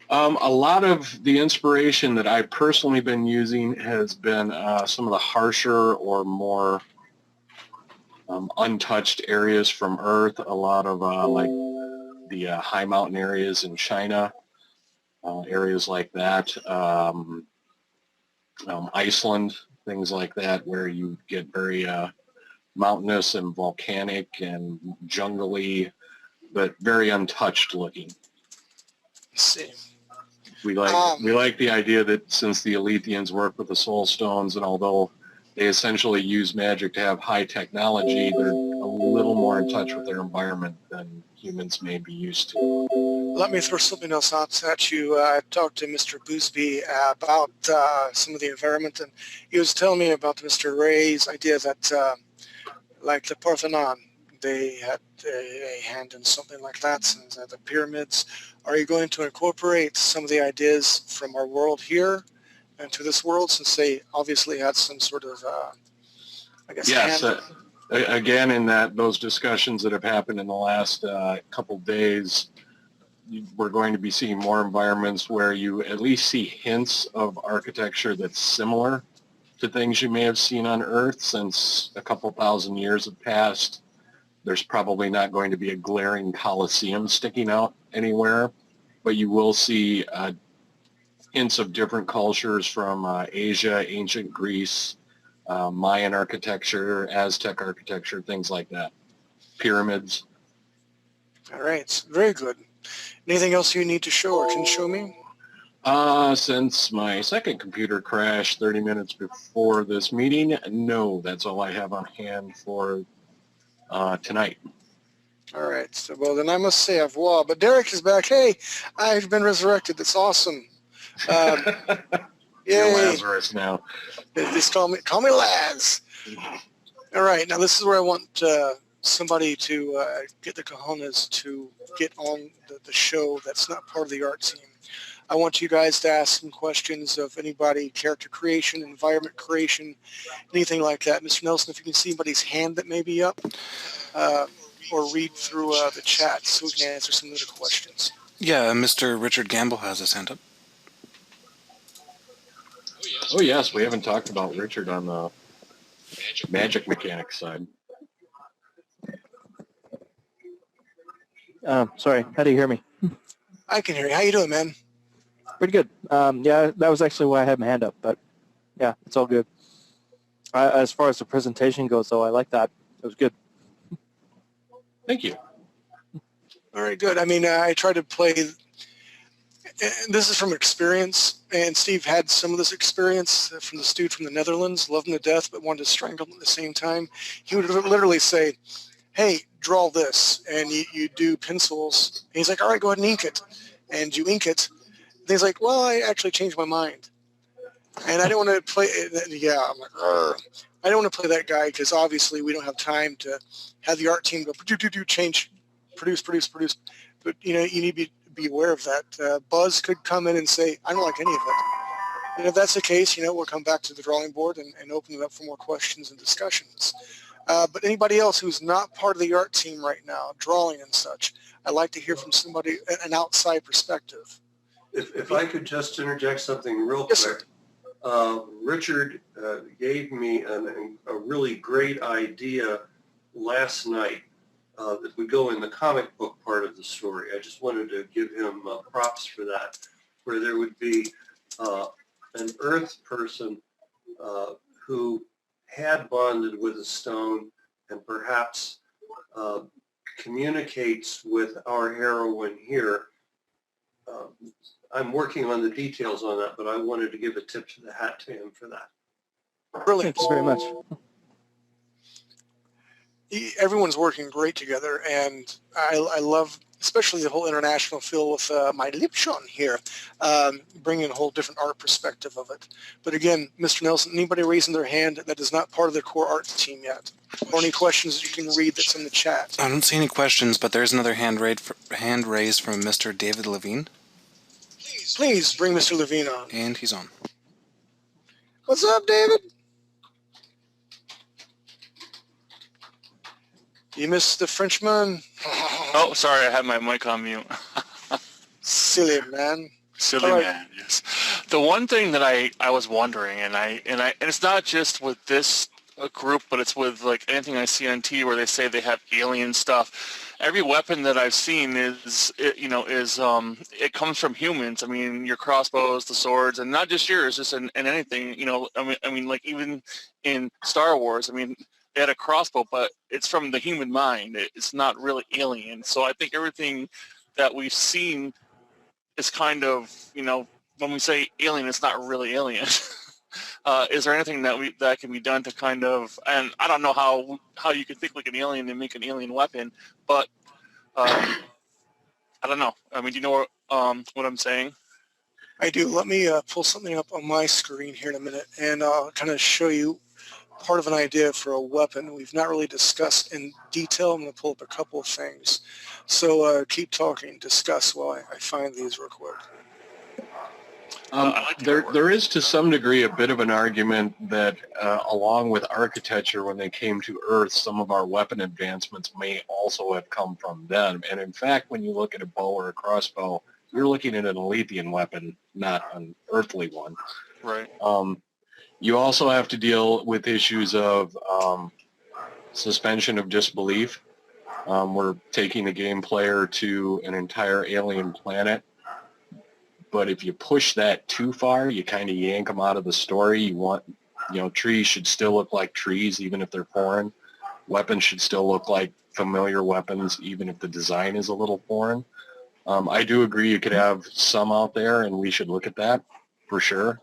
A lot of the inspiration that I've personally been using has been some of the harsher or more untouched areas from Earth. A lot of like the high mountain areas in China, areas like that. Iceland, things like that, where you get very mountainous and volcanic and jungly, but very untouched looking. Let's see. We like the idea that since the Alethians work with the soul stones, and although they essentially use magic to have high technology, they're a little more in touch with their environment than humans may be used to. Let me throw something else out at you. I talked to Mr. Boosby about some of the environment, and he was telling me about Mr. Ray's idea that, like the Parthenon, they had a hand in something like that, and the pyramids. Are you going to incorporate some of the ideas from our world here into this world, since they obviously had some sort of, I guess, yes. hand? Again, in those discussions that have happened in the last couple days, we're going to be seeing more environments where you at least see hints of architecture that's similar to things you may have seen on Earth. Since a couple thousand years have passed, there's probably not going to be a glaring Colosseum sticking out anywhere, but you will see hints of different cultures from Asia, ancient Greece, Mayan architecture, Aztec architecture, things like that. Pyramids. All right, very good. Anything else you need to show or can show me? Since my second computer crashed 30 minutes before this meeting, no, that's all I have on hand for tonight. All right, so, well, then I must say au revoir. But Derek is back. Hey, I've been resurrected. That's awesome. You're Yay. Lazarus now. Just call me Laz. All right, now this is where I want somebody to get the cojones to get on the show that's not part of the art team. I want you guys to ask some questions of anybody, character creation, environment creation, anything like that. Mr. Nelson, if you can see anybody's hand that may be up, or read through the chat so we can answer some of the questions. Yeah, Mr. Richard Gamble has his hand up. Oh yes, we haven't talked about Richard on the magic mechanics side. Sorry, how do you hear me? I can hear you. How you doing, man? Pretty good. Yeah, that was actually why I had my hand up, but yeah, it's all good. As far as the presentation goes, though, I like that. It was good. Thank you. All right, good. I mean, I try to play, and this is from experience, and Steve had some of this experience from this dude from the Netherlands, loved him to death, but wanted to strangle him at the same time. He would literally say, hey, draw this, and you do pencils. And he's like, all right, go ahead and ink it. And you ink it. And he's like, well, I actually changed my mind. And I don't want to play, yeah, I'm like, Argh. I don't want to play that guy because obviously we don't have time to have the art team go, change, produce. But, you know, you need to be aware of that. Buzz could come in and say, I don't like any of it. And if that's the case, you know, we'll come back to the drawing board and open it up for more questions and discussions. But anybody else who's not part of the art team right now, drawing and such, I'd like to hear from somebody, an outside perspective. If I could just interject something real Yes, quick. sir. Richard gave me a really great idea last night that would go in the comic book part of the story. I just wanted to give him props for that, where there would be an earth person who had bonded with a stone and perhaps communicates with our heroine here. I'm working on the details on that, but I wanted to give a tip to the hat to him for that. Brilliant. Thank you very much. Everyone's working great together, and I love especially the whole international feel with my Lipschon here, bringing a whole different art perspective of it. But again, Mr. Nelson, anybody raising their hand that is not part of the core art team yet? Or any questions you can read that's in the chat? I don't see any questions, but there's another hand raised from Mr. David Levine. Please bring Mr. Levine on. And he's on. What's up, David? You missed the Frenchman? Oh, sorry, I had my mic on mute. Silly man. Silly All right. man, yes. The one thing that I was wondering, and it's not just with this group, but it's with like anything I see on TV where they say they have alien stuff. Every weapon that I've seen it comes from humans. I mean, your crossbows, the swords, and not just yours, just in anything. I mean, like even in Star Wars, I mean, they had a crossbow, but it's from the human mind. It's not really alien. So I think everything that we've seen is kind of, when we say alien, it's not really alien. Is there anything that can be done to kind of, and I don't know how you could think like an alien and make an alien weapon, but I don't know. I mean, do you know what I'm saying? I do. Let me pull something up on my screen here in a minute, and I'll kind of show you part of an idea for a weapon we've not really discussed in detail. I'm going to pull up a couple of things. So keep talking, discuss while I find these real quick. There is to some degree a bit of an argument that along with architecture, when they came to Earth, some of our weapon advancements may also have come from them. And in fact, when you look at a bow or a crossbow, you're looking at an Alethian weapon, not an earthly one. Right. You also have to deal with issues of suspension of disbelief. We're taking a game player to an entire alien planet, but if you push that too far, you kind of yank them out of the story. Trees should still look like trees, even if they're foreign. Weapons should still look like familiar weapons, even if the design is a little foreign. I do agree you could have some out there, and we should look at that for sure.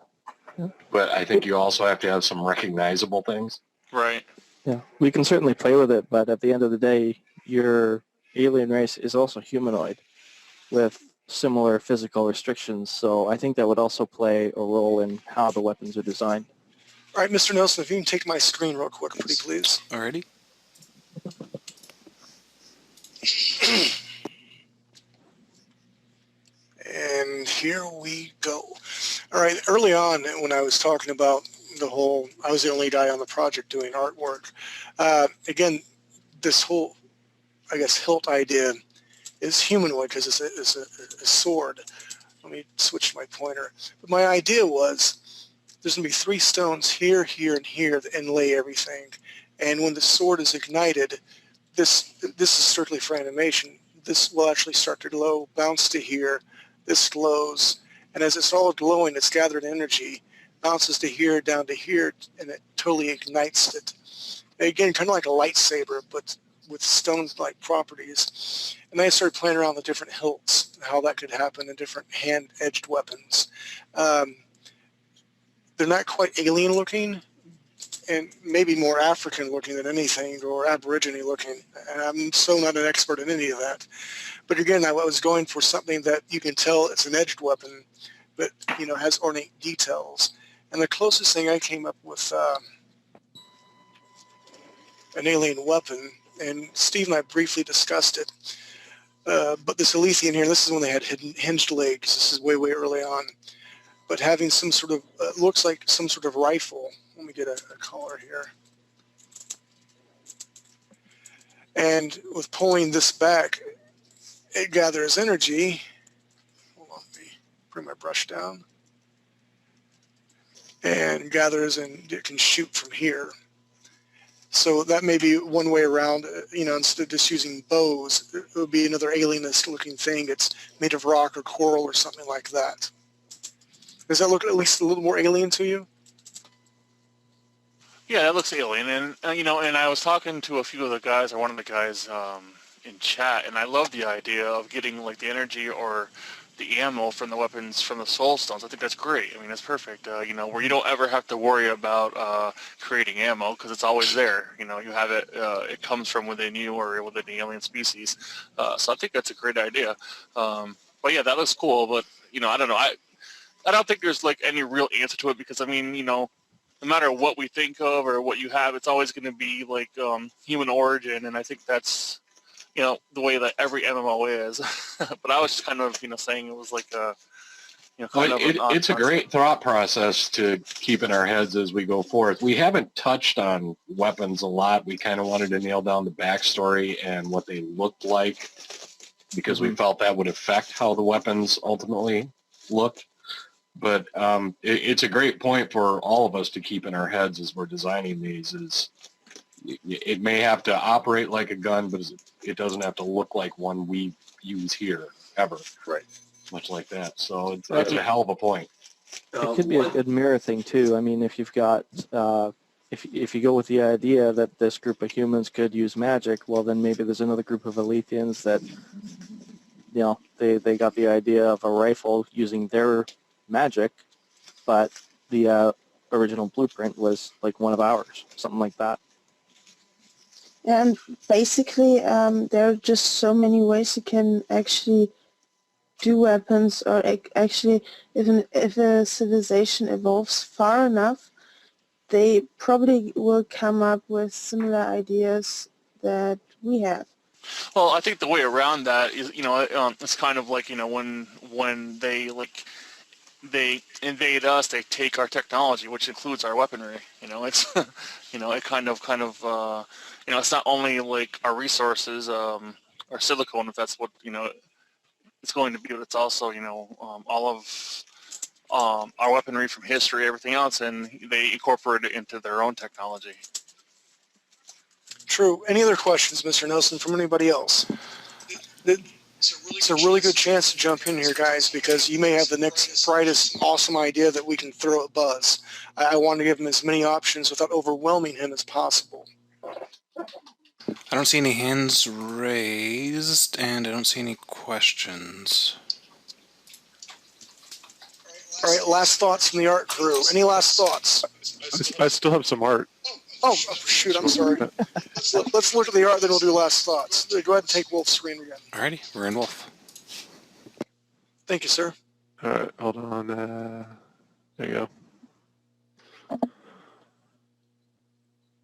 Yeah. But I think you also have to have some recognizable things. Right. Yeah, we can certainly play with it, but at the end of the day, your alien race is also humanoid with similar physical restrictions, so I think that would also play a role in how the weapons are designed. All right, Mr. Nelson, if you can take my screen real quick, pretty please. Alrighty. And here we go. All right, early on when I was talking about I was the only guy on the project doing artwork. Again, this whole, I guess, hilt idea is humanoid because it's a sword. Let me switch my pointer. But my idea was there's going to be 3 stones here, here, and here that inlay everything. And when the sword is ignited, this is strictly for animation. This will actually start to glow, bounce to here. This glows. And as it's all glowing, it's gathered energy, bounces to here, down to here, and it totally ignites it. Again, kind of like a lightsaber, but with stone-like properties. And then I started playing around with different hilts, how that could happen in different hand-edged weapons. They're not quite alien-looking, and maybe more African-looking than anything, or Aborigine-looking. And I'm so not an expert in any of that. But again, I was going for something that you can tell it's an edged weapon, but has ornate details. And the closest thing I came up with an alien weapon, and Steve and I briefly discussed it. But this Alethian here, this is when they had hinged legs. This is way, way early on. But having some sort of, looks like some sort of rifle. Let me get a color here. And with pulling this back, it gathers energy. Hold on, let me bring my brush down. and gathers and it can shoot from here. So that may be one way around, instead of just using bows, it would be another alienist looking thing. It's made of rock or coral or something like that. Does that look at least a little more alien to you? Yeah, that looks alien, and and I was talking to a few of the guys, or one of the guys in chat, and I love the idea of getting like the energy or the ammo from the weapons from the soul stones. I think that's great. I mean, that's perfect. Where you don't ever have to worry about creating ammo because it's always there. You have it. It comes from within you or within the alien species. So I think that's a great idea. But yeah, that looks cool. But I don't know. I don't think there's like any real answer to it because I mean, no matter what we think of or what you have, it's always going to be like human origin, and I think that's the way that every MMO is. But I was just kind of saying it was like a it's a great thought process to keep in our heads as we go forth. We haven't touched on weapons a lot. We kind of wanted to nail down the backstory and what they looked like because we felt that would affect how the weapons ultimately looked. But it's a great point for all of us to keep in our heads as we're designing these is it may have to operate like a gun, but it doesn't have to look like one we use here ever. Right. Much like that. So it's a hell of a point. It could be a good mirror thing too. I mean, if you've got, if you go with the idea that this group of humans could use magic, well, then maybe there's another group of Alethians that, they got the idea of a rifle using their magic, but the original blueprint was like one of ours, something like that. And basically, there are just so many ways you can actually do weapons, or actually, if a civilization evolves far enough, they probably will come up with similar ideas that we have. Well, I think the way around that is, it's kind of like, when they invade us, they take our technology, which includes our weaponry. It's, it kind of, it's not only like our resources, our silicone, if that's what, it's going to be, but it's also, all of our weaponry from history, everything else, and they incorporate it into their own technology. True. Any other questions, Mr. Nelson, from anybody else? It's a really good chance to jump in here, guys, because you may have the next brightest, awesome idea that we can throw at Buzz. I want to give him as many options without overwhelming him as possible. I don't see any hands raised, and I don't see any questions. All right, last thoughts from the art crew. Any last thoughts? I still have some art. Oh, shoot, I'm sorry. Let's look at the art, then we'll do last thoughts. Go ahead and take Wolf's screen again. Alrighty, we're in Wolf. Thank you, sir. All right, hold on. There you go.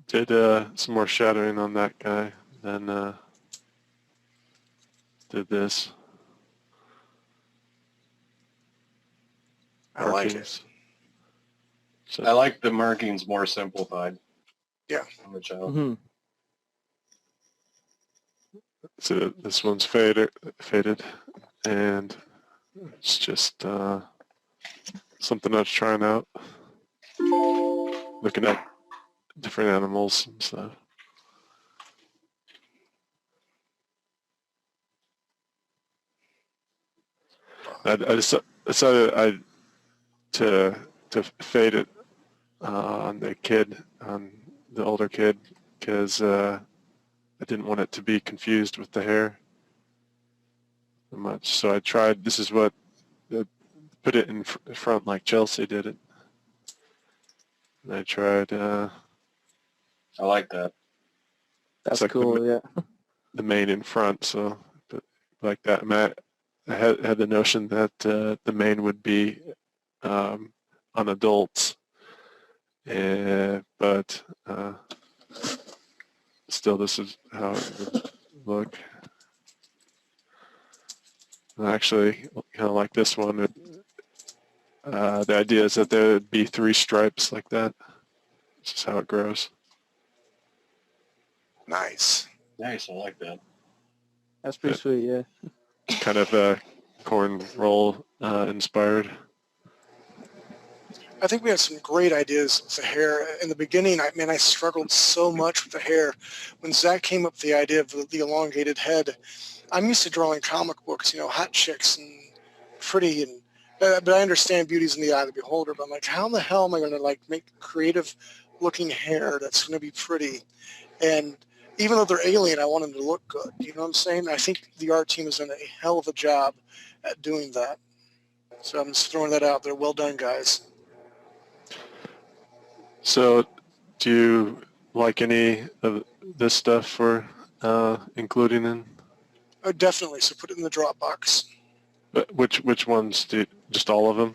Did some more shadowing on that guy, then did this. I like it. So, I like the markings more simplified. Yeah. On the child. Mm-hmm. so this one's faded, and it's just something I was trying out, looking at different animals and stuff. I decided to fade it on the kid, on the older kid, because I didn't want it to be confused with the hair so much. So I tried, this is what, put it in front like Chelsea did it. And I tried... I like that. That's like cool, yeah. the mane in front, so like that. I had the notion that the mane would be on adults, but still this is how it would look. And actually, kind of like this one, the idea is that there would be 3 stripes like that. This is how it grows. Nice. Nice, I like that. That's pretty sweet, yeah. Kind of corn roll inspired. I think we have some great ideas with the hair. In the beginning, I struggled so much with the hair. When Zach came up with the idea of the elongated head, I'm used to drawing comic books, hot chicks and pretty, and but I understand beauty's in the eye of the beholder. But I'm like, how in the hell am I going to make creative looking hair that's going to be pretty? And even though they're alien, I want them to look good. You know what I'm saying? I think the art team has done a hell of a job at doing that. So I'm just throwing that out there. Well done, guys. So, do you like any of this stuff for including in? Oh, definitely. So put it in the Dropbox. Which ones do? Just all of them?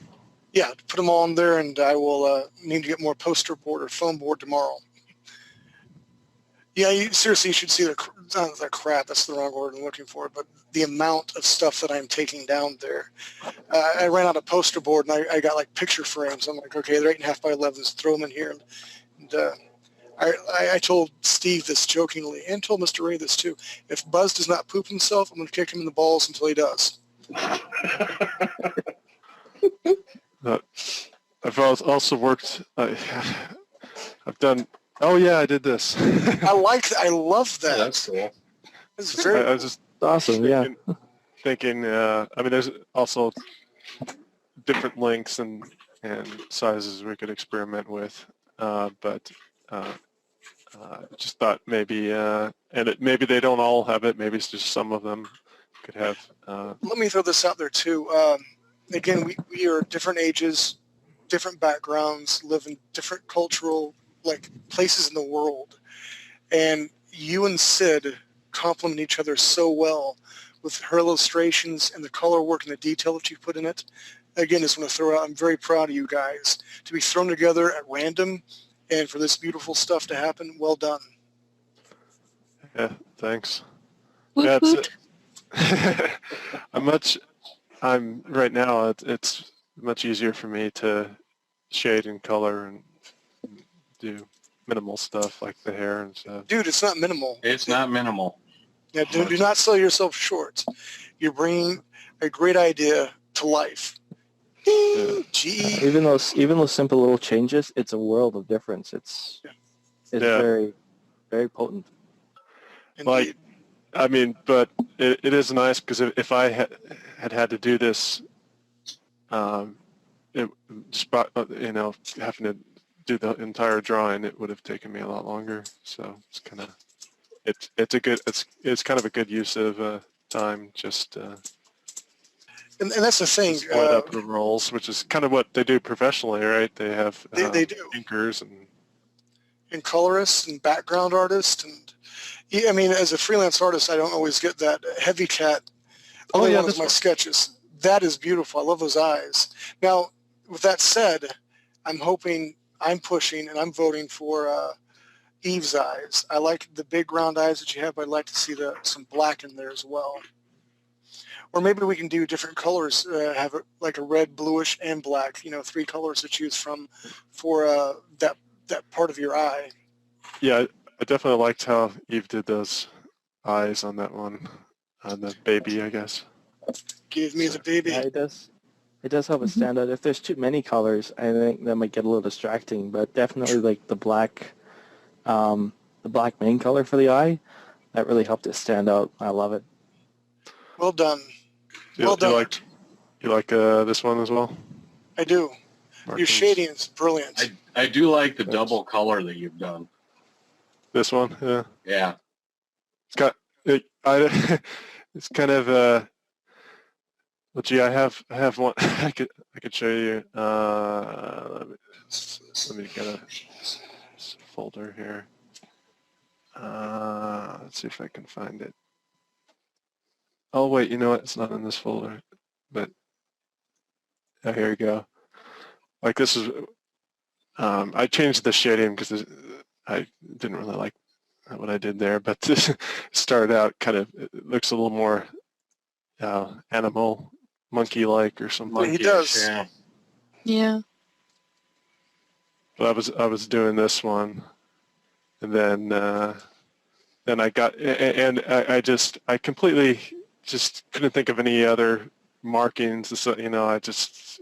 Yeah, put them all in there, and I will need to get more poster board or foam board tomorrow. Yeah, seriously, you should see the crap. That's the wrong word I'm looking for, but the amount of stuff that I'm taking down there. I ran out of poster board, and I got picture frames. I'm like, okay, they're 8.5 by 11s. Throw them in here. And I told Steve this jokingly, and told Mr. Ray this too. If Buzz does not poop himself, I'm going to kick him in the balls until he does. I've also worked. I've done. Oh yeah, I did this. I love that. Yeah, that's cool. It's very. I was just Awesome, thinking. There's also different lengths and sizes we could experiment with, but just thought maybe, maybe they don't all have it. Maybe it's just some of them could have. Let me throw this out there too. Again, we are different ages, different backgrounds, live in different cultural places in the world, and you and Sid complement each other so well with her illustrations and the color work and the detail that you put in it. Again, just want to throw out, I'm very proud of you guys to be thrown together at random and for this beautiful stuff to happen. Well done. Yeah, thanks. Woot Yeah, woot. I'm right now. It's much easier for me to shade and color and do minimal stuff like the hair and stuff. Dude, it's not minimal. It's not minimal. Yeah, do not sell yourself short. You're bringing a great idea to life. Yeah. Gee. Even those simple little changes, it's a world of difference. It's very, very potent. Indeed. But it is nice because if I had to do this, it just having to do the entire drawing, it would have taken me a lot longer. So it's kind of it's kind of a good use of time. Just and that's the thing. Split up the roles, which is kind of what they do professionally, right? They have they do inkers and colorists and background artists, and as a freelance artist, I don't always get that. Heavy Cat. Oh yeah, that's my sketches. That is beautiful. I love those eyes. Now, with that said, I'm pushing, and I'm voting for Eve's eyes. I like the big round eyes that you have, but I'd like to see some black in there as well. Or maybe we can do different colors, have a red, bluish, and black. 3 colors to choose from for that part of your eye. Yeah, I definitely liked how Eve did those eyes on that one, on the baby, I guess. Give me the baby. Yeah, it does. It does help it stand out. If there's too many colors, I think that might get a little distracting. But definitely, the black main color for the eye, that really helped it stand out. I love it. Well done. Well done. You like this one as well? I do. Markings. Your shading is brilliant. I do like the double color that you've done. This one, yeah. Yeah. It's got it's kind of well, gee, I have one. I could show you. Let me get a folder here. Let's see if I can find it. Oh wait, you know what? It's not in this folder, but here you go. This is. I changed the shading because I didn't really like what I did there, but this started out kind of, it looks a little more animal, monkey-like or something. He does. Yeah. Yeah. But I was doing this one, and then I got, and I completely just couldn't think of any other markings. So, I just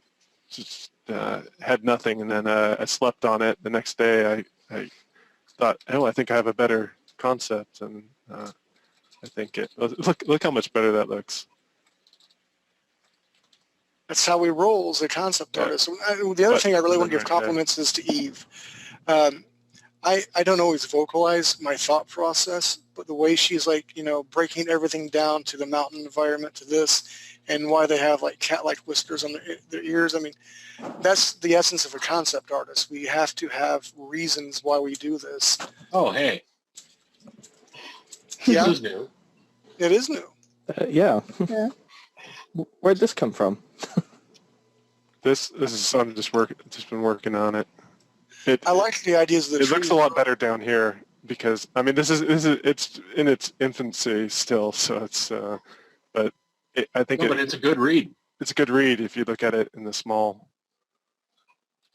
had nothing, and then I slept on it. The next day, I thought, oh, I think I have a better concept, and I think it. Look how much better that looks. That's how we roll as a concept Yeah. artist. The other thing I really want to give compliments is to Eve. I don't always vocalize my thought process, but the way she's like, breaking everything down to the mountain environment, to this, and why they have like cat-like whiskers on their ears. I mean, that's the essence of a concept artist. We have to have reasons why we do this. Oh, hey. Yeah. This is new. It is new. Yeah. Yeah. Where'd this come from? This is something just been working on it. I like the ideas of the It looks a lot better down here because I mean this is it's in its infancy still, so it's but I think but it's a good read. It's a good read if you look at it in the small.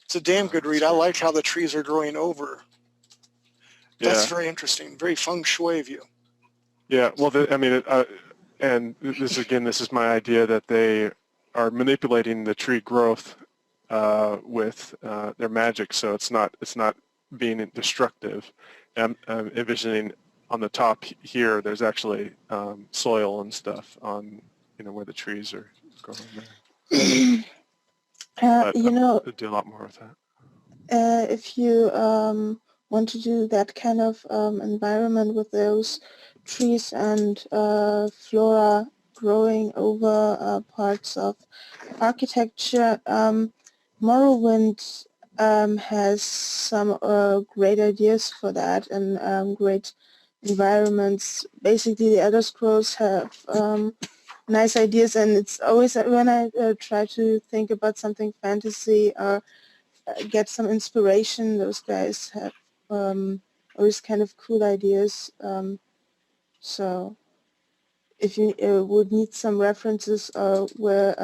It's a damn good read. I like how the trees are growing over. That's Yeah. very interesting. Very feng shui view. Yeah. Well, and this is my idea that they are manipulating the tree growth with their magic, so it's not being destructive. I'm envisioning on the top here, there's actually soil and stuff on where the trees are growing there. But I'll do a lot more with that. If you want to do that kind of environment with those trees and flora growing over parts of architecture, Morrowind has some great ideas for that and great environments. Basically, the Elder Scrolls have nice ideas, and it's always when I try to think about something fantasy or get some inspiration, those guys have always kind of cool ideas. So if you would need some references where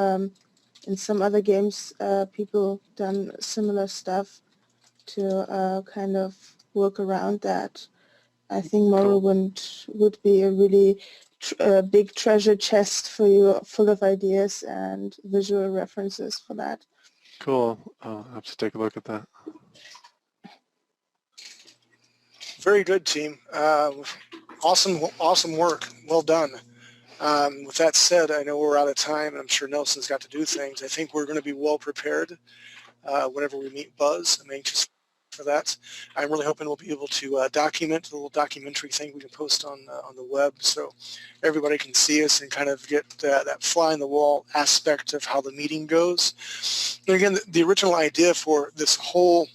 in some other games people done similar stuff to kind of work around that, I think Morrowind would be a really big treasure chest for you, full of ideas and visual references for that. Cool. I'll have to take a look at that. Very good, team. Awesome work. Well done. With that said, I know we're out of time, and I'm sure Nelson's got to do things. I think we're going to be well prepared whenever we meet Buzz. I'm anxious for that. I'm really hoping we'll be able to document a little documentary thing we can post on the web so everybody can see us and kind of get that fly-in-the-wall aspect of how the meeting goes. And again, the original idea for this whole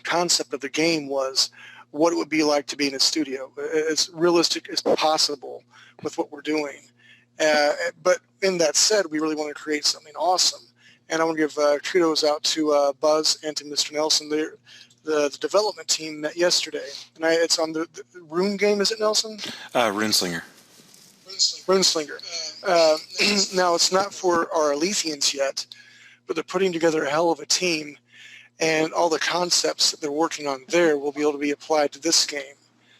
concept of the game was what it would be like to be in a studio. As realistic as possible with what we're doing. But in that said, we really want to create something awesome. And I want to give kudos out to Buzz and to Mr. Nelson. The development team met yesterday. And it's on the Rune game, is it, Nelson? Runeslinger. Runeslinger. Now, it's not for our Alethians yet, but they're putting together a hell of a team. And all the concepts that they're working on there will be able to be applied to this game.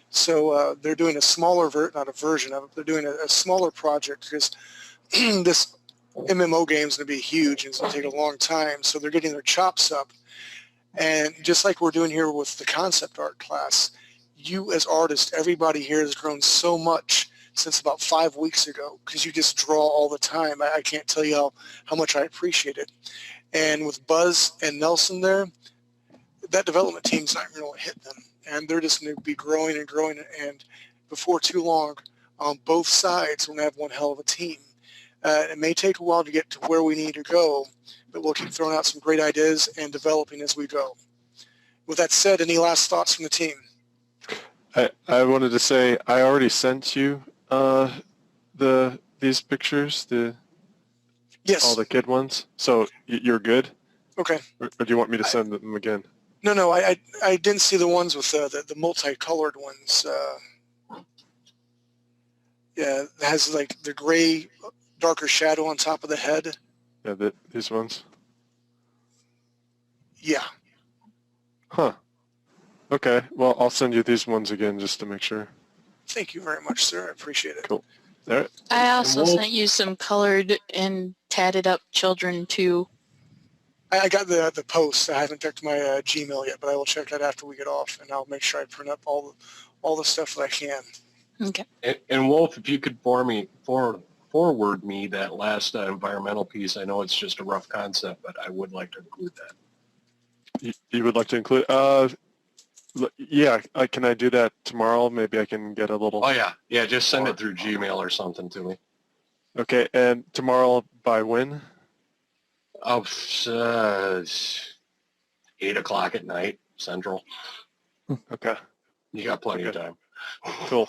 So they're doing a smaller not a version of it, they're doing a smaller project because this MMO game is going to be huge and it's going to take a long time. So they're getting their chops up. And just like we're doing here with the concept art class, you as artists, everybody here has grown so much since about 5 weeks ago because you just draw all the time. I can't tell you how much I appreciate it. And with Buzz and Nelson there, that development team's not going to hit them. And they're just going to be growing and growing. And before too long, on both sides, we're going to have one hell of a team. It may take a while to get to where we need to go, but we'll keep throwing out some great ideas and developing as we go. With that said, any last thoughts from the team? I wanted to say I already sent you these pictures, Yes. all the kid ones. So you're good? Okay. Or do you want me to send them again? No, I didn't see the ones with the multicolored ones. Yeah, it has like the gray, darker shadow on top of the head. Yeah, these ones? Yeah. Huh. Okay, well, I'll send you these ones again just to make sure. Thank you very much, sir. I appreciate it. Cool. All right. I also sent you some colored and tatted up children too. I got the post. I haven't checked my Gmail yet, but I will check that after we get off, and I'll make sure I print up all the stuff that I can. Okay. And Wolf, if you could forward me that last environmental piece, I know it's just a rough concept, but I would like to include that. You would like to include? Yeah. Can I do that tomorrow? Maybe I can get a little. Oh yeah. Just send it through Gmail or something to me. Okay. And tomorrow by when? 8 o'clock at night Central. Okay. You got plenty of time. Cool.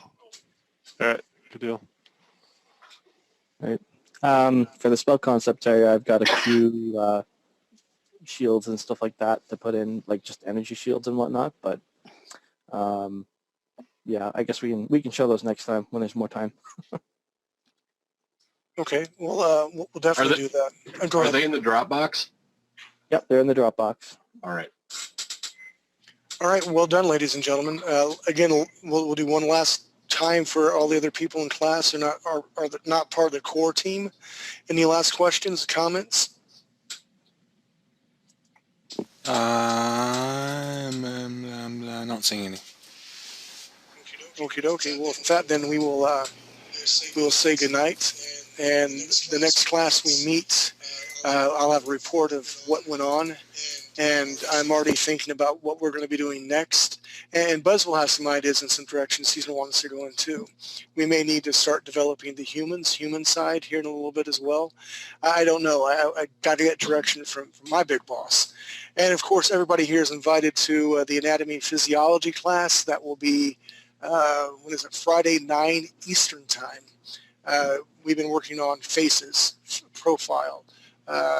All right. Good deal. Right. For the spell concept area, I've got a few shields and stuff like that to put in, like just energy shields and whatnot. But yeah, I guess we can show those next time when there's more time. Okay. Well, we'll definitely do that. Go Are ahead. they in the Dropbox? Yep, they're in the Dropbox. All right. All right. Well done, ladies and gentlemen. Again, we'll do one last time for all the other people in class who are not part of the core team. Any last questions, comments? I'm not seeing any. Okie dokie. Well, with that, then we will say goodnight. And the next class we meet, I'll have a report of what went on. And I'm already thinking about what we're going to be doing next. And Buzz will have some ideas and some directions he's going to want us to go into. We may need to start developing the human side here in a little bit as well. I don't know. I got to get direction from my big boss. And of course, everybody here is invited to the anatomy and physiology class. That will be, Friday, 9 Eastern time. We've been working on faces, profile,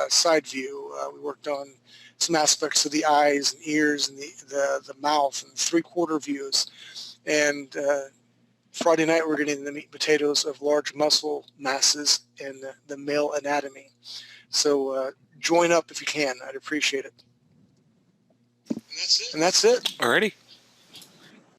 side view. We worked on some aspects of the eyes and ears and the mouth and 3/4 views. And Friday night, we're getting the meat and potatoes of large muscle masses in the male anatomy. So join up if you can. I'd appreciate it. And that's it. Alrighty.